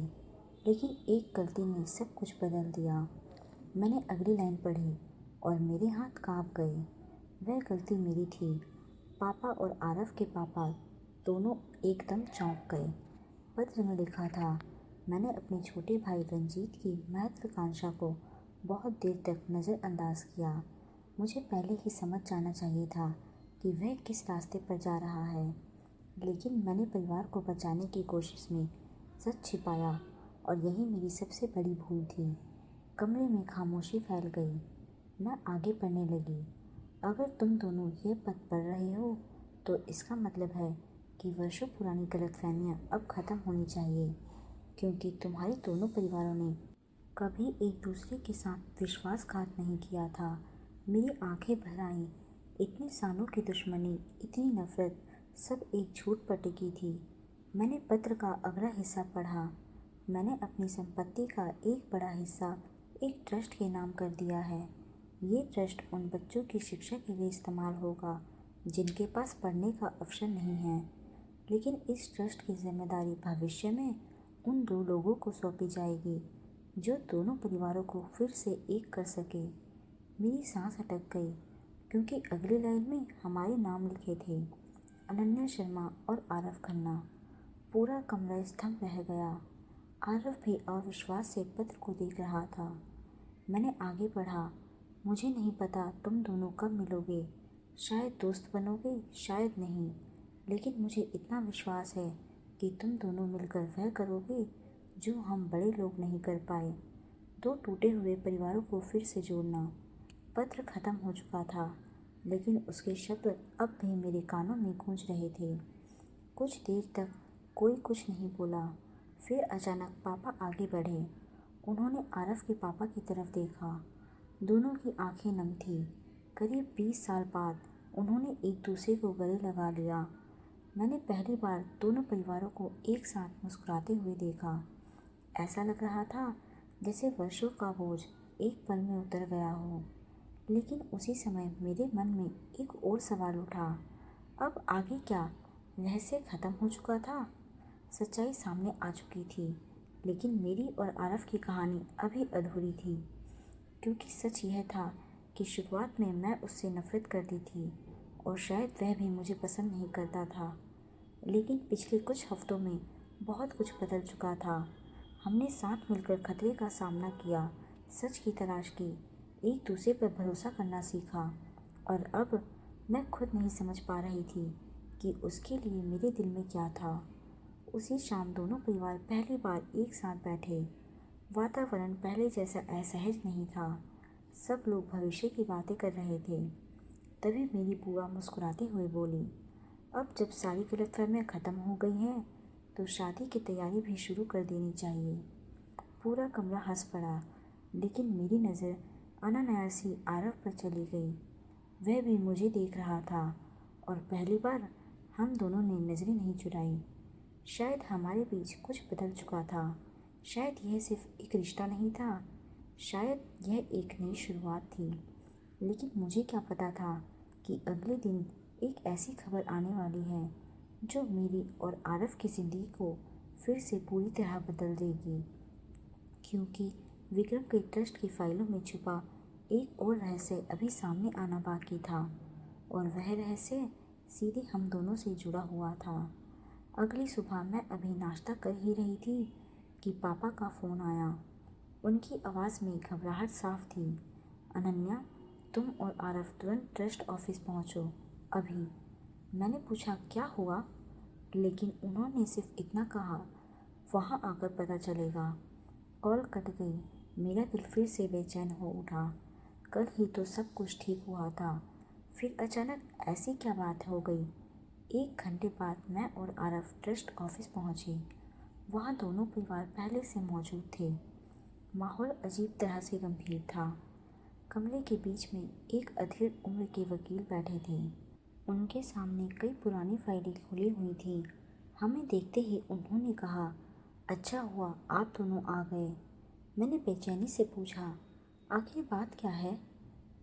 लेकिन एक गलती ने सब कुछ बदल दिया। मैंने अगली लाइन पढ़ी और मेरे हाथ कांप गए। वह गलती मेरी थी। पापा और आरव के पापा दोनों एकदम चौंक गए। पत्र में लिखा था, मैंने अपने छोटे भाई रंजीत की महत्वाकांक्षा को बहुत देर तक नज़रअंदाज किया। मुझे पहले ही समझ जाना चाहिए था कि वह किस रास्ते पर जा रहा है, लेकिन मैंने परिवार को बचाने की कोशिश में सच छिपाया और यही मेरी सबसे बड़ी भूल थी। कमरे में खामोशी फैल गई। मैं आगे पढ़ने लगी। अगर तुम दोनों ये पत्र पढ़ रहे हो तो इसका मतलब है कि वर्षों पुरानी गलतफहमियां अब ख़त्म होनी चाहिए क्योंकि तुम्हारे दोनों परिवारों ने कभी एक दूसरे के साथ विश्वासघात नहीं किया था। मेरी आंखें भर आईं। इतने सालों की दुश्मनी, इतनी नफरत, सब एक झूठ पर टिकी थी। मैंने पत्र का अगला हिस्सा पढ़ा। मैंने अपनी संपत्ति का एक बड़ा हिस्सा एक ट्रस्ट के नाम कर दिया है। ये ट्रस्ट उन बच्चों की शिक्षा के लिए इस्तेमाल होगा जिनके पास पढ़ने का अवसर नहीं है, लेकिन इस ट्रस्ट की जिम्मेदारी भविष्य में उन दो लोगों को सौंपी जाएगी जो दोनों परिवारों को फिर से एक कर सके। मेरी सांस अटक गई क्योंकि अगली लाइन में हमारे नाम लिखे थे, अनन्या शर्मा और आरव खन्ना। पूरा कमरा स्तब्ध रह गया। आरव भी अविश्वास से पत्र को देख रहा था। मैंने आगे पढ़ा, मुझे नहीं पता तुम दोनों कब मिलोगे, शायद दोस्त बनोगे, शायद नहीं, लेकिन मुझे इतना विश्वास है कि तुम दोनों मिलकर वह करोगे जो हम बड़े लोग नहीं कर पाए, दो टूटे हुए परिवारों को फिर से जोड़ना। पत्र खत्म हो चुका था, लेकिन उसके शब्द अब भी मेरे कानों में गूंज रहे थे। कुछ देर तक कोई कुछ नहीं बोला। फिर अचानक पापा आगे बढ़े। उन्होंने आरव के पापा की तरफ देखा। दोनों की आंखें नम थीं। करीब 20 साल बाद उन्होंने एक दूसरे को गले लगा लिया। मैंने पहली बार दोनों परिवारों को एक साथ मुस्कुराते हुए देखा। ऐसा लग रहा था जैसे वर्षों का बोझ एक पल में उतर गया हो। लेकिन उसी समय मेरे मन में एक और सवाल उठा, अब आगे क्या? रहस्य खत्म हो चुका था, सच्चाई सामने आ चुकी थी, लेकिन मेरी और आरव की कहानी अभी अधूरी थी। क्योंकि सच यह था कि शुरुआत में मैं उससे नफरत करती थी और शायद वह भी मुझे पसंद नहीं करता था, लेकिन पिछले कुछ हफ्तों में बहुत कुछ बदल चुका था। हमने साथ मिलकर खतरे का सामना किया, सच की तलाश की, एक दूसरे पर भरोसा करना सीखा और अब मैं खुद नहीं समझ पा रही थी कि उसके लिए मेरे दिल में क्या था। उसी शाम दोनों परिवार पहली बार एक साथ बैठे। वातावरण पहले जैसा असहज नहीं था। सब लोग भविष्य की बातें कर रहे थे। तभी मेरी बुआ मुस्कुराते हुए बोली, अब जब सारी गलतफहमियां ख़त्म हो गई हैं तो शादी की तैयारी भी शुरू कर देनी चाहिए। पूरा कमरा हंस पड़ा, लेकिन मेरी नज़र अनायासी आरव पर चली गई। वह भी मुझे देख रहा था और पहली बार हम दोनों ने नजरें नहीं चुराई। शायद हमारे बीच कुछ बदल चुका था। शायद यह सिर्फ एक रिश्ता नहीं था, शायद यह एक नई शुरुआत थी। लेकिन मुझे क्या पता था कि अगले दिन एक ऐसी खबर आने वाली है जो मेरी और आरफ की ज़िंदगी को फिर से पूरी तरह बदल देगी। क्योंकि विक्रम के ट्रस्ट की फाइलों में छुपा एक और रहस्य अभी सामने आना बाकी था, और वह रहस्य सीधे हम दोनों से जुड़ा हुआ था। अगली सुबह मैं अभी नाश्ता कर ही रही थी कि पापा का फ़ोन आया। उनकी आवाज़ में घबराहट साफ थी। अनन्या, तुम और आरफ तुरंत ट्रस्ट ऑफिस पहुंचो, अभी। मैंने पूछा क्या हुआ, लेकिन उन्होंने सिर्फ इतना कहा, वहाँ आकर पता चलेगा। कॉल कट गई। मेरा दिल फिर से बेचैन हो उठा। कल ही तो सब कुछ ठीक हुआ था, फिर अचानक ऐसी क्या बात हो गई। 1 घंटे बाद मैं और आरफ ट्रस्ट ऑफिस पहुँचे। वहाँ दोनों परिवार पहले से मौजूद थे। माहौल अजीब तरह से गंभीर था। कमरे के बीच में एक अधेड़ उम्र के वकील बैठे थे। उनके सामने कई पुरानी फाइलें खुली हुई थीं। हमें देखते ही उन्होंने कहा, अच्छा हुआ आप दोनों आ गए। मैंने बेचैनी से पूछा, आखिर बात क्या है।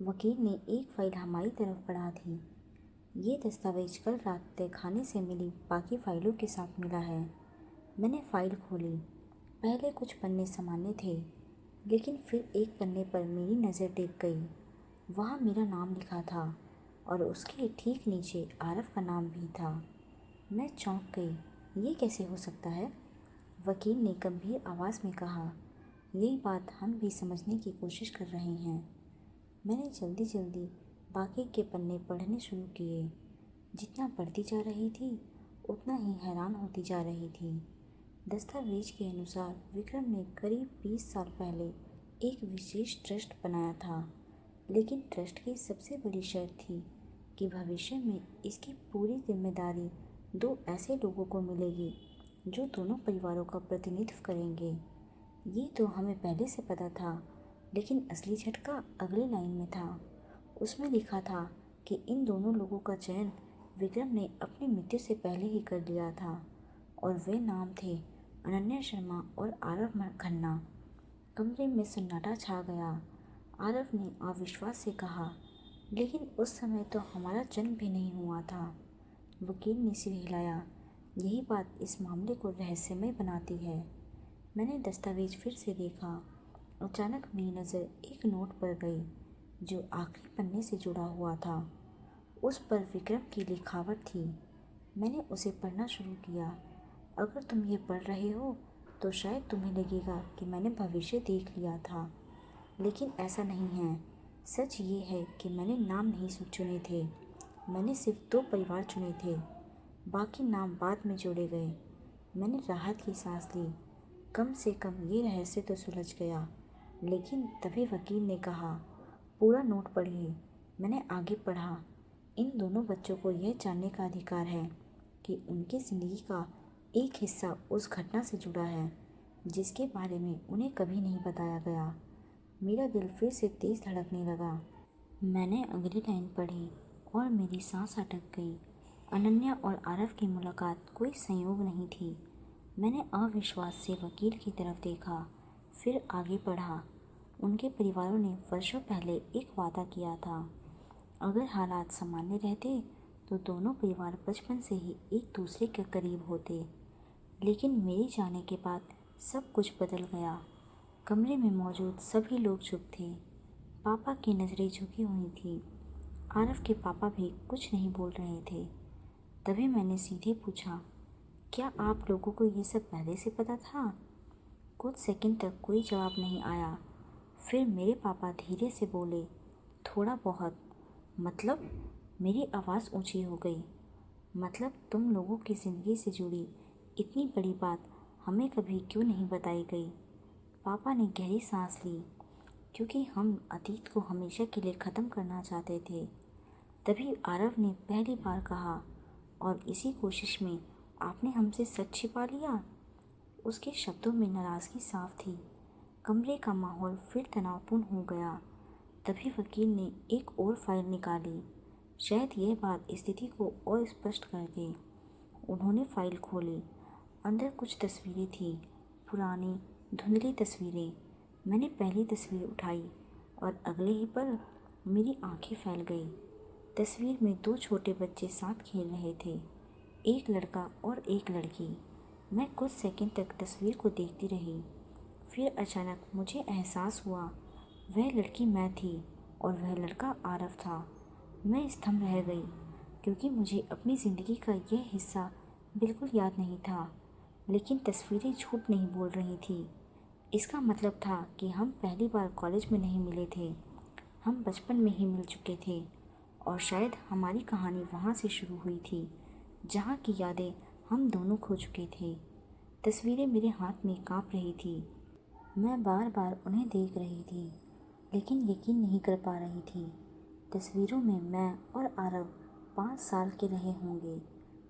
वकील ने एक फाइल हमारी तरफ बढ़ा दी। ये दस्तावेज कल रात तहखाने से मिली बाकी फाइलों के साथ मिला है। मैंने फाइल खोली। पहले कुछ पन्ने सामान्य थे, लेकिन फिर एक पन्ने पर मेरी नज़र टिक गई। वहाँ मेरा नाम लिखा था और उसके ठीक नीचे आरफ का नाम भी था। मैं चौंक गई। ये कैसे हो सकता है? वकील ने गंभीर आवाज़ में कहा, यही बात हम भी समझने की कोशिश कर रहे हैं। मैंने जल्दी जल्दी बाकी के पन्ने पढ़ने शुरू किए। जितना पढ़ती जा रही थी उतना ही हैरान होती जा रही थी। दस्तावेज के अनुसार विक्रम ने करीब 20 साल पहले एक विशेष ट्रस्ट बनाया था, लेकिन ट्रस्ट की सबसे बड़ी शर्त थी कि भविष्य में इसकी पूरी जिम्मेदारी 2 ऐसे लोगों को मिलेगी जो दोनों परिवारों का प्रतिनिधित्व करेंगे। ये तो हमें पहले से पता था, लेकिन असली झटका अगली लाइन में था। उसमें लिखा था कि इन दोनों लोगों का चयन विक्रम ने अपनी मृत्यु से पहले ही कर लिया था, और वे नाम थे अनन्या शर्मा और आरव खन्ना। कमरे में सन्नाटा छा गया। आरव ने अविश्वास से कहा, लेकिन उस समय तो हमारा जन्म भी नहीं हुआ था। वकील ने सिर हिलाया। यही बात इस मामले को रहस्यमय बनाती है। मैंने दस्तावेज फिर से देखा। अचानक मेरी नज़र एक नोट पर गई जो आखिरी पन्ने से जुड़ा हुआ था। उस पर विक्रम की लिखावट थी। मैंने उसे पढ़ना शुरू किया। अगर तुम ये पढ़ रहे हो तो शायद तुम्हें लगेगा कि मैंने भविष्य देख लिया था, लेकिन ऐसा नहीं है। सच ये है कि मैंने नाम नहीं चुने थे। मैंने सिर्फ 2 परिवार चुने थे, बाकी नाम बाद में जोड़े गए। मैंने राहत की सांस ली। कम से कम ये रहस्य तो सुलझ गया। लेकिन तभी वकील ने कहा, पूरा नोट पढ़िए। मैंने आगे पढ़ा। इन दोनों बच्चों को यह जानने का अधिकार है कि उनकी ज़िंदगी का एक हिस्सा उस घटना से जुड़ा है जिसके बारे में उन्हें कभी नहीं बताया गया। मेरा दिल फिर से तेज़ धड़कने लगा। मैंने अगली लाइन पढ़ी और मेरी सांस अटक गई। अनन्या और आरव की मुलाकात कोई संयोग नहीं थी। मैंने अविश्वास से वकील की तरफ देखा, फिर आगे पढ़ा। उनके परिवारों ने वर्षों पहले एक वादा किया था, अगर हालात सामान्य रहते तो दोनों परिवार बचपन से ही एक दूसरे के करीब होते। लेकिन मेरे जाने के बाद सब कुछ बदल गया। कमरे में मौजूद सभी लोग चुप थे। पापा की नज़रें झुकी हुई थी। आरव के पापा भी कुछ नहीं बोल रहे थे। तभी मैंने सीधे पूछा, क्या आप लोगों को ये सब पहले से पता था? कुछ सेकंड तक कोई जवाब नहीं आया। फिर मेरे पापा धीरे से बोले, थोड़ा बहुत। मतलब? मेरी आवाज़ ऊंची हो गई। मतलब तुम लोगों की ज़िंदगी से जुड़ी इतनी बड़ी बात हमें कभी क्यों नहीं बताई गई? पापा ने गहरी सांस ली, क्योंकि हम अतीत को हमेशा के लिए ख़त्म करना चाहते थे। तभी आरव ने पहली बार कहा, और इसी कोशिश में आपने हमसे सच छिपा लिया। उसके शब्दों में नाराज़गी साफ थी। कमरे का माहौल फिर तनावपूर्ण हो गया। तभी वकील ने एक और फाइल निकाली। शायद यह बात स्थिति को और स्पष्ट कर दे। उन्होंने फाइल खोली। अंदर कुछ तस्वीरें थीं, पुरानी धुंधली तस्वीरें। मैंने पहली तस्वीर उठाई और अगले ही पल मेरी आंखें फैल गई। तस्वीर में दो छोटे बच्चे साथ खेल रहे थे, एक लड़का और एक लड़की। मैं कुछ सेकंड तक तस्वीर को देखती रही। फिर अचानक मुझे एहसास हुआ वह लड़की मैं थी और वह लड़का आरव था। मैं स्तंभ रह गई क्योंकि मुझे अपनी ज़िंदगी का यह हिस्सा बिल्कुल याद नहीं था, लेकिन तस्वीरें झूठ नहीं बोल रही थी। इसका मतलब था कि हम पहली बार कॉलेज में नहीं मिले थे, हम बचपन में ही मिल चुके थे और शायद हमारी कहानी वहाँ से शुरू हुई थी जहाँ की यादें हम दोनों खो चुके थे। तस्वीरें मेरे हाथ में काँप रही थी। मैं बार बार उन्हें देख रही थी, लेकिन यकीन नहीं कर पा रही थी। तस्वीरों में मैं और आरव 5 साल के रहे होंगे।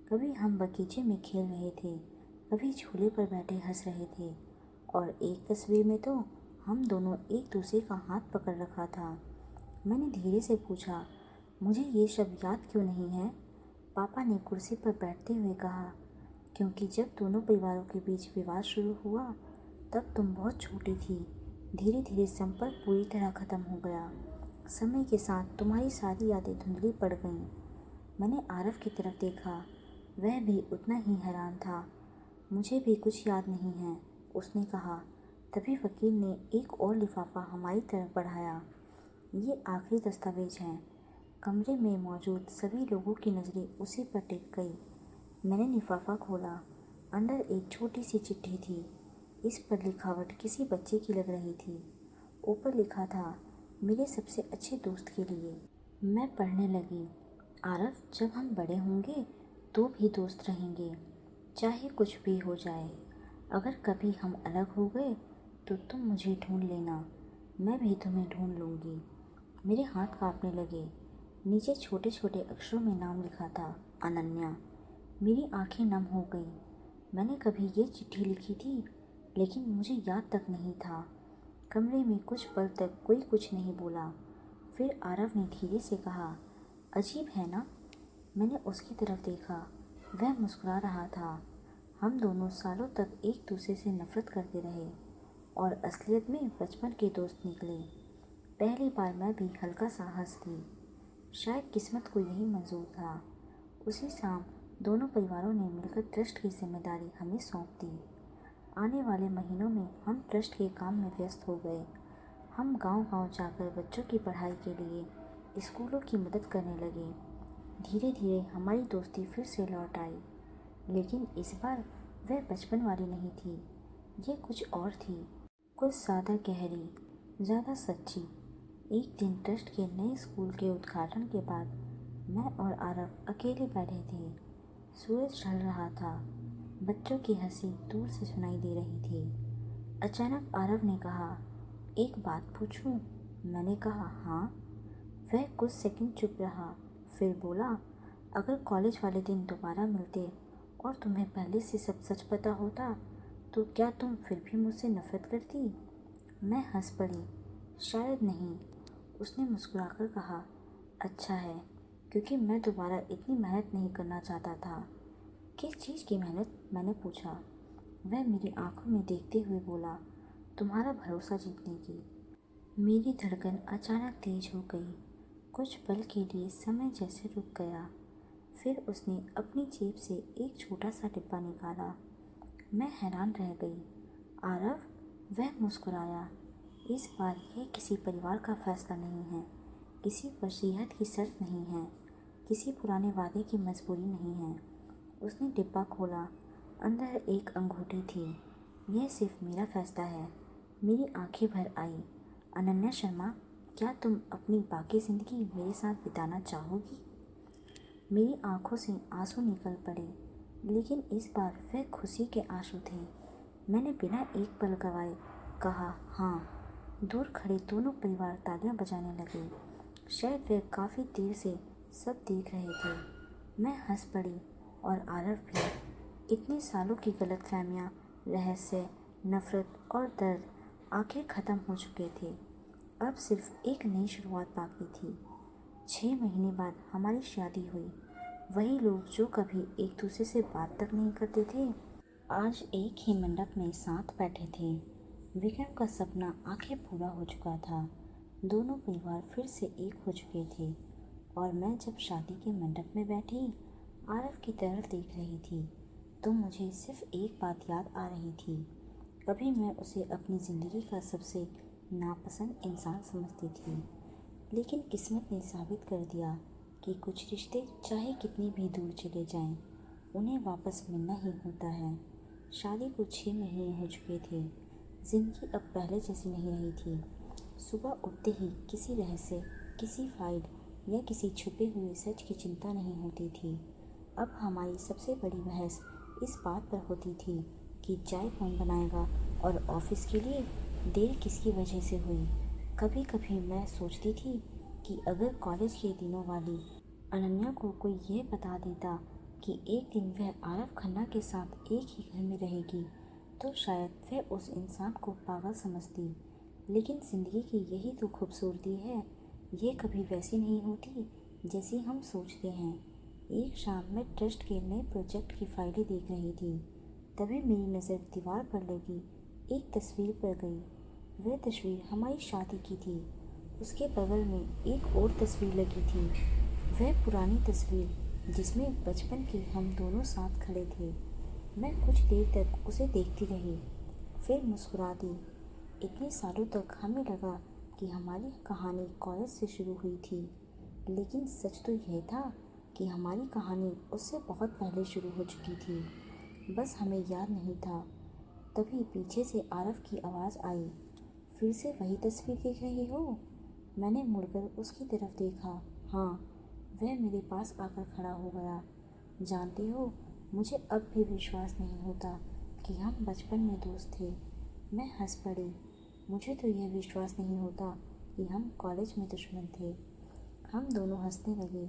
कभी हम बगीचे में खेल रहे थे, कभी झूले पर बैठे हंस रहे थे और एक तस्वीर में तो हम दोनों एक दूसरे का हाथ पकड़ रखा था। मैंने धीरे से पूछा, मुझे ये शब्द याद क्यों नहीं है? पापा ने कुर्सी पर बैठते हुए कहा, क्योंकि जब दोनों परिवारों के बीच विवाद शुरू हुआ तब तुम बहुत छोटी थी। धीरे धीरे संपर्क पूरी तरह खत्म हो गया। समय के साथ तुम्हारी सारी यादें धुंधली पड़ गईं। मैंने आरव की तरफ देखा, वह भी उतना ही हैरान था। मुझे भी कुछ याद नहीं है, उसने कहा। तभी वकील ने एक और लिफाफा हमारी तरफ बढ़ाया। ये आखिरी दस्तावेज हैं। कमरे में मौजूद सभी लोगों की नज़रें उसी पर टिक गई। मैंने लिफाफा खोला। अंदर एक छोटी सी चिट्ठी थी। इस पर लिखावट किसी बच्चे की लग रही थी। ऊपर लिखा था, मेरे सबसे अच्छे दोस्त के लिए। मैं पढ़ने लगी, आरव, जब हम बड़े होंगे तो भी दोस्त रहेंगे, चाहे कुछ भी हो जाए। अगर कभी हम अलग हो गए तो तुम मुझे ढूंढ लेना, मैं भी तुम्हें ढूंढ लूँगी। मेरे हाथ कांपने लगे। नीचे छोटे छोटे अक्षरों में नाम लिखा था, अनन्या। मेरी आंखें नम हो गईं। मैंने कभी ये चिट्ठी लिखी थी, लेकिन मुझे याद तक नहीं था। कमरे में कुछ पल तक कोई कुछ नहीं बोला। फिर आरव ने धीरे से कहा, अजीब है ना? मैंने उसकी तरफ देखा। वह मुस्कुरा रहा था। हम दोनों सालों तक एक दूसरे से नफरत करते रहे और असलियत में बचपन के दोस्त निकले। पहली बार मैं भी हल्का सा हंस दी। शायद किस्मत को यही मंजूर था। उसी शाम दोनों परिवारों ने मिलकर ट्रस्ट की जिम्मेदारी हमें सौंप दी। आने वाले महीनों में हम ट्रस्ट के काम में व्यस्त हो गए। हम गांव-गांव जाकर बच्चों की पढ़ाई के लिए स्कूलों की मदद करने लगे। धीरे धीरे हमारी दोस्ती फिर से लौट आई, लेकिन इस बार वह बचपन वाली नहीं थी। ये कुछ और थी, कुछ ज़्यादा गहरी, ज़्यादा सच्ची। एक दिन ट्रस्ट के नए स्कूल के उद्घाटन के बाद मैं और आरव अकेले बैठे थे। सूरज ढल रहा था। बच्चों की हंसी दूर से सुनाई दे रही थी। अचानक आरव ने कहा, एक बात पूछूं? मैंने कहा, हाँ। वह कुछ सेकंड चुप रहा, फिर बोला, अगर कॉलेज वाले दिन दोबारा मिलते और तुम्हें पहले से सब सच पता होता तो क्या तुम फिर भी मुझसे नफरत करती? मैं हंस पड़ी। शायद नहीं, उसने मुस्कुराकर कहा। अच्छा है, क्योंकि मैं दोबारा इतनी मेहनत नहीं करना चाहता था। किस चीज़ की मेहनत? मैंने पूछा। वह मेरी आंखों में देखते हुए बोला, तुम्हारा भरोसा जीतने की। मेरी धड़कन अचानक तेज हो गई। कुछ पल के लिए समय जैसे रुक गया। फिर उसने अपनी जेब से एक छोटा सा डिब्बा निकाला। मैं हैरान रह गई। आरव, वह मुस्कुराया। इस बार यह किसी परिवार का फैसला नहीं है, किसी वसीयत की शर्त नहीं है, किसी पुराने वादे की मजबूरी नहीं है। उसने डिब्बा खोला। अंदर एक अंगूठी थी। यह सिर्फ मेरा फैसला है। मेरी आंखें भर आई। अनन्या शर्मा, क्या तुम अपनी बाकी ज़िंदगी मेरे साथ बिताना चाहोगी? मेरी आंखों से आंसू निकल पड़े, लेकिन इस बार वह खुशी के आंसू थे। मैंने बिना एक पल गवाए कहा, हाँ। दूर खड़े दोनों परिवार तालियां बजाने लगे। शायद वे काफ़ी देर से सब देख रहे थे। मैं हंस पड़ी और आरव भी। इतने सालों की गलतफहमियां, रहस्य, नफरत और दर्द आखिर ख़त्म हो चुके थे। अब सिर्फ एक नई शुरुआत बाकी थी। 6 महीने बाद हमारी शादी हुई। वही लोग जो कभी एक दूसरे से बात तक नहीं करते थे, आज एक ही मंडप में साथ बैठे थे। विक्रम का सपना आखिर पूरा हो चुका था। दोनों परिवार फिर से एक हो चुके थे और मैं जब शादी के मंडप में बैठी आरव की तरफ देख रही थी तो मुझे सिर्फ एक बात याद आ रही थी। कभी मैं उसे अपनी ज़िंदगी का सबसे नापसंद इंसान समझती थी, लेकिन किस्मत ने साबित कर दिया कि कुछ रिश्ते चाहे कितनी भी दूर चले जाएं, उन्हें वापस मिलना ही होता है। शादी को 6 महीने हो चुके थे। जिंदगी अब पहले जैसी नहीं रही थी। सुबह उठते ही किसी रहस्य, किसी फाइल या किसी छुपे हुए सच की चिंता नहीं होती थी। अब हमारी सबसे बड़ी बहस इस बात पर होती थी कि चाय कौन बनाएगा और ऑफिस के लिए देर किसकी वजह से हुई। कभी कभी मैं सोचती थी कि अगर कॉलेज के दिनों वाली अनन्या को कोई यह बता देता कि एक दिन वह आरव खन्ना के साथ एक ही घर में रहेगी तो शायद वह उस इंसान को पागल समझती। लेकिन ज़िंदगी की यही तो खूबसूरती है, ये कभी वैसी नहीं होती जैसी हम सोचते हैं। एक शाम मैं ट्रस्ट के नए प्रोजेक्ट की फाइलें देख रही थी, तभी मेरी नज़र दीवार पर लगी एक तस्वीर पर गई। वह तस्वीर हमारी शादी की थी। उसके बगल में एक और तस्वीर लगी थी, वह पुरानी तस्वीर जिसमें बचपन के हम दोनों साथ खड़े थे। मैं कुछ देर तक उसे देखती रही, फिर मुस्कुरा दी। इतने सालों तक हमें लगा कि हमारी कहानी कॉलेज से शुरू हुई थी, लेकिन सच तो यह था कि हमारी कहानी उससे बहुत पहले शुरू हो चुकी थी, बस हमें याद नहीं था। तभी पीछे से आरव की आवाज़ आई, फिर से वही तस्वीर देख रही हो? मैंने मुड़कर उसकी तरफ देखा। हाँ। वह मेरे पास आकर खड़ा हो गया। जानती हो, मुझे अब भी विश्वास नहीं होता कि हम बचपन में दोस्त थे। मैं हंस पड़ी। मुझे तो यह विश्वास नहीं होता कि हम कॉलेज में दुश्मन थे। हम दोनों हंसने लगे।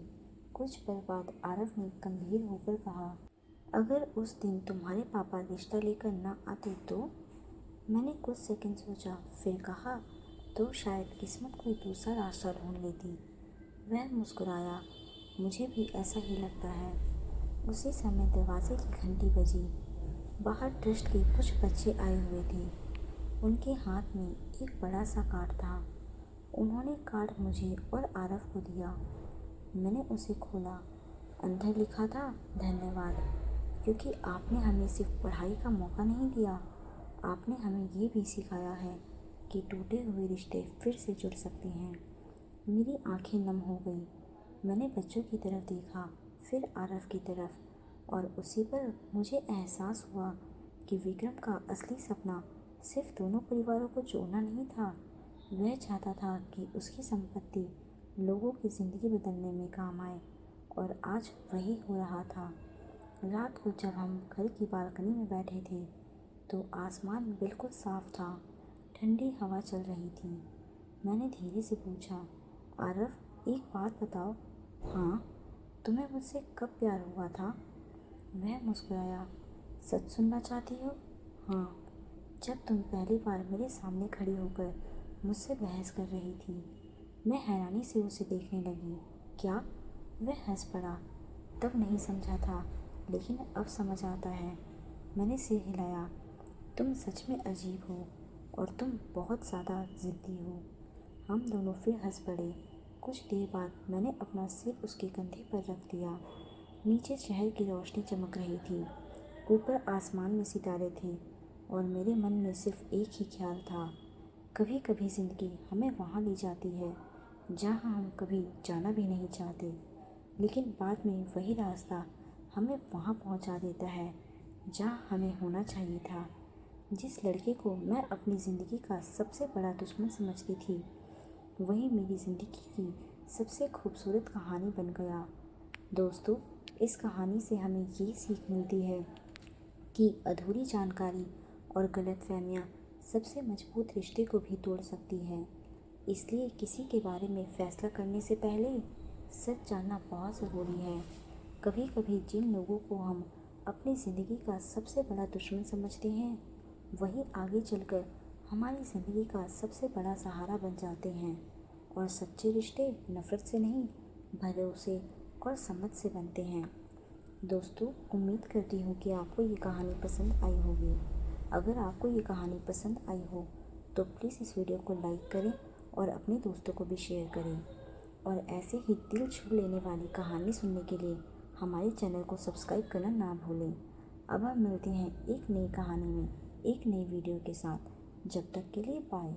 कुछ पल बाद आरव ने गंभीर होकर कहा, अगर उस दिन तुम्हारे पापा रिश्ता लेकर ना आते तो? मैंने कुछ सेकंड सोचा, फिर कहा, तो शायद किस्मत कोई दूसरा रास्ता ढूंढ लेती। वह मुस्कुराया। मुझे भी ऐसा ही लगता है। उसी समय दरवाजे की घंटी बजी। बाहर ट्रस्ट के कुछ बच्चे आए हुए थे। उनके हाथ में एक बड़ा सा कार्ड था। उन्होंने कार्ड मुझे और आरव को दिया। मैंने उसे खोला। अंदर लिखा था, धन्यवाद, क्योंकि आपने हमें सिर्फ पढ़ाई का मौका नहीं दिया, आपने हमें ये भी सिखाया है कि टूटे हुए रिश्ते फिर से जुड़ सकते हैं। मेरी आंखें नम हो गई। मैंने बच्चों की तरफ देखा, फिर आरव की तरफ, और उसी पर मुझे एहसास हुआ कि विक्रम का असली सपना सिर्फ दोनों परिवारों को जोड़ना नहीं था। वह चाहता था कि उसकी संपत्ति लोगों की ज़िंदगी बदलने में काम आए, और आज वही हो रहा था। रात को जब हम घर की बालकनी में बैठे थे तो आसमान बिल्कुल साफ था। ठंडी हवा चल रही थी। मैंने धीरे से पूछा, आरव, एक बात बताओ। हाँ। तुम्हें मुझसे कब प्यार हुआ था? वह मुस्कुराया। सच सुनना चाहती हो? हाँ। जब तुम पहली बार मेरे सामने खड़ी होकर मुझसे बहस कर रही थी। मैं हैरानी से उसे देखने लगी। क्या? वह हंस पड़ा। तब नहीं समझा था, लेकिन अब समझ आता है। मैंने सिर हिलाया। तुम सच में अजीब हो, और तुम बहुत ज़्यादा ज़िद्दी हो। हम दोनों फिर हंस पड़े। कुछ देर बाद मैंने अपना सिर उसके कंधे पर रख दिया। नीचे शहर की रोशनी चमक रही थी, ऊपर आसमान में सितारे थे, और मेरे मन में सिर्फ एक ही ख्याल था, कभी कभी ज़िंदगी हमें वहाँ ले जाती है जहाँ हम कभी जाना भी नहीं चाहते, लेकिन बाद में वही रास्ता हमें वहाँ पहुँचा देता है जहाँ हमें होना चाहिए था। जिस लड़के को मैं अपनी ज़िंदगी का सबसे बड़ा दुश्मन समझती थी, वही मेरी ज़िंदगी की सबसे खूबसूरत कहानी बन गया। दोस्तों, इस कहानी से हमें ये सीख मिलती है कि अधूरी जानकारी और गलतफहमियाँ सबसे मजबूत रिश्ते को भी तोड़ सकती है। इसलिए किसी के बारे में फ़ैसला करने से पहले सच जानना बहुत ज़रूरी है। कभी कभी जिन लोगों को हम अपनी ज़िंदगी का सबसे बड़ा दुश्मन समझते हैं, वही आगे चलकर हमारी ज़िंदगी का सबसे बड़ा सहारा बन जाते हैं। और सच्चे रिश्ते नफ़रत से नहीं, भरोसे और समझ से बनते हैं। दोस्तों, उम्मीद करती हूँ कि आपको ये कहानी पसंद आई होगी। अगर आपको ये कहानी पसंद आई हो तो प्लीज़ इस वीडियो को लाइक करें और अपने दोस्तों को भी शेयर करें। और ऐसे ही दिल छू लेने वाली कहानी सुनने के लिए हमारे चैनल को सब्सक्राइब करना ना भूलें। अब हम मिलते हैं एक नई कहानी में एक नई वीडियो के साथ। जब तक के लिए बाय।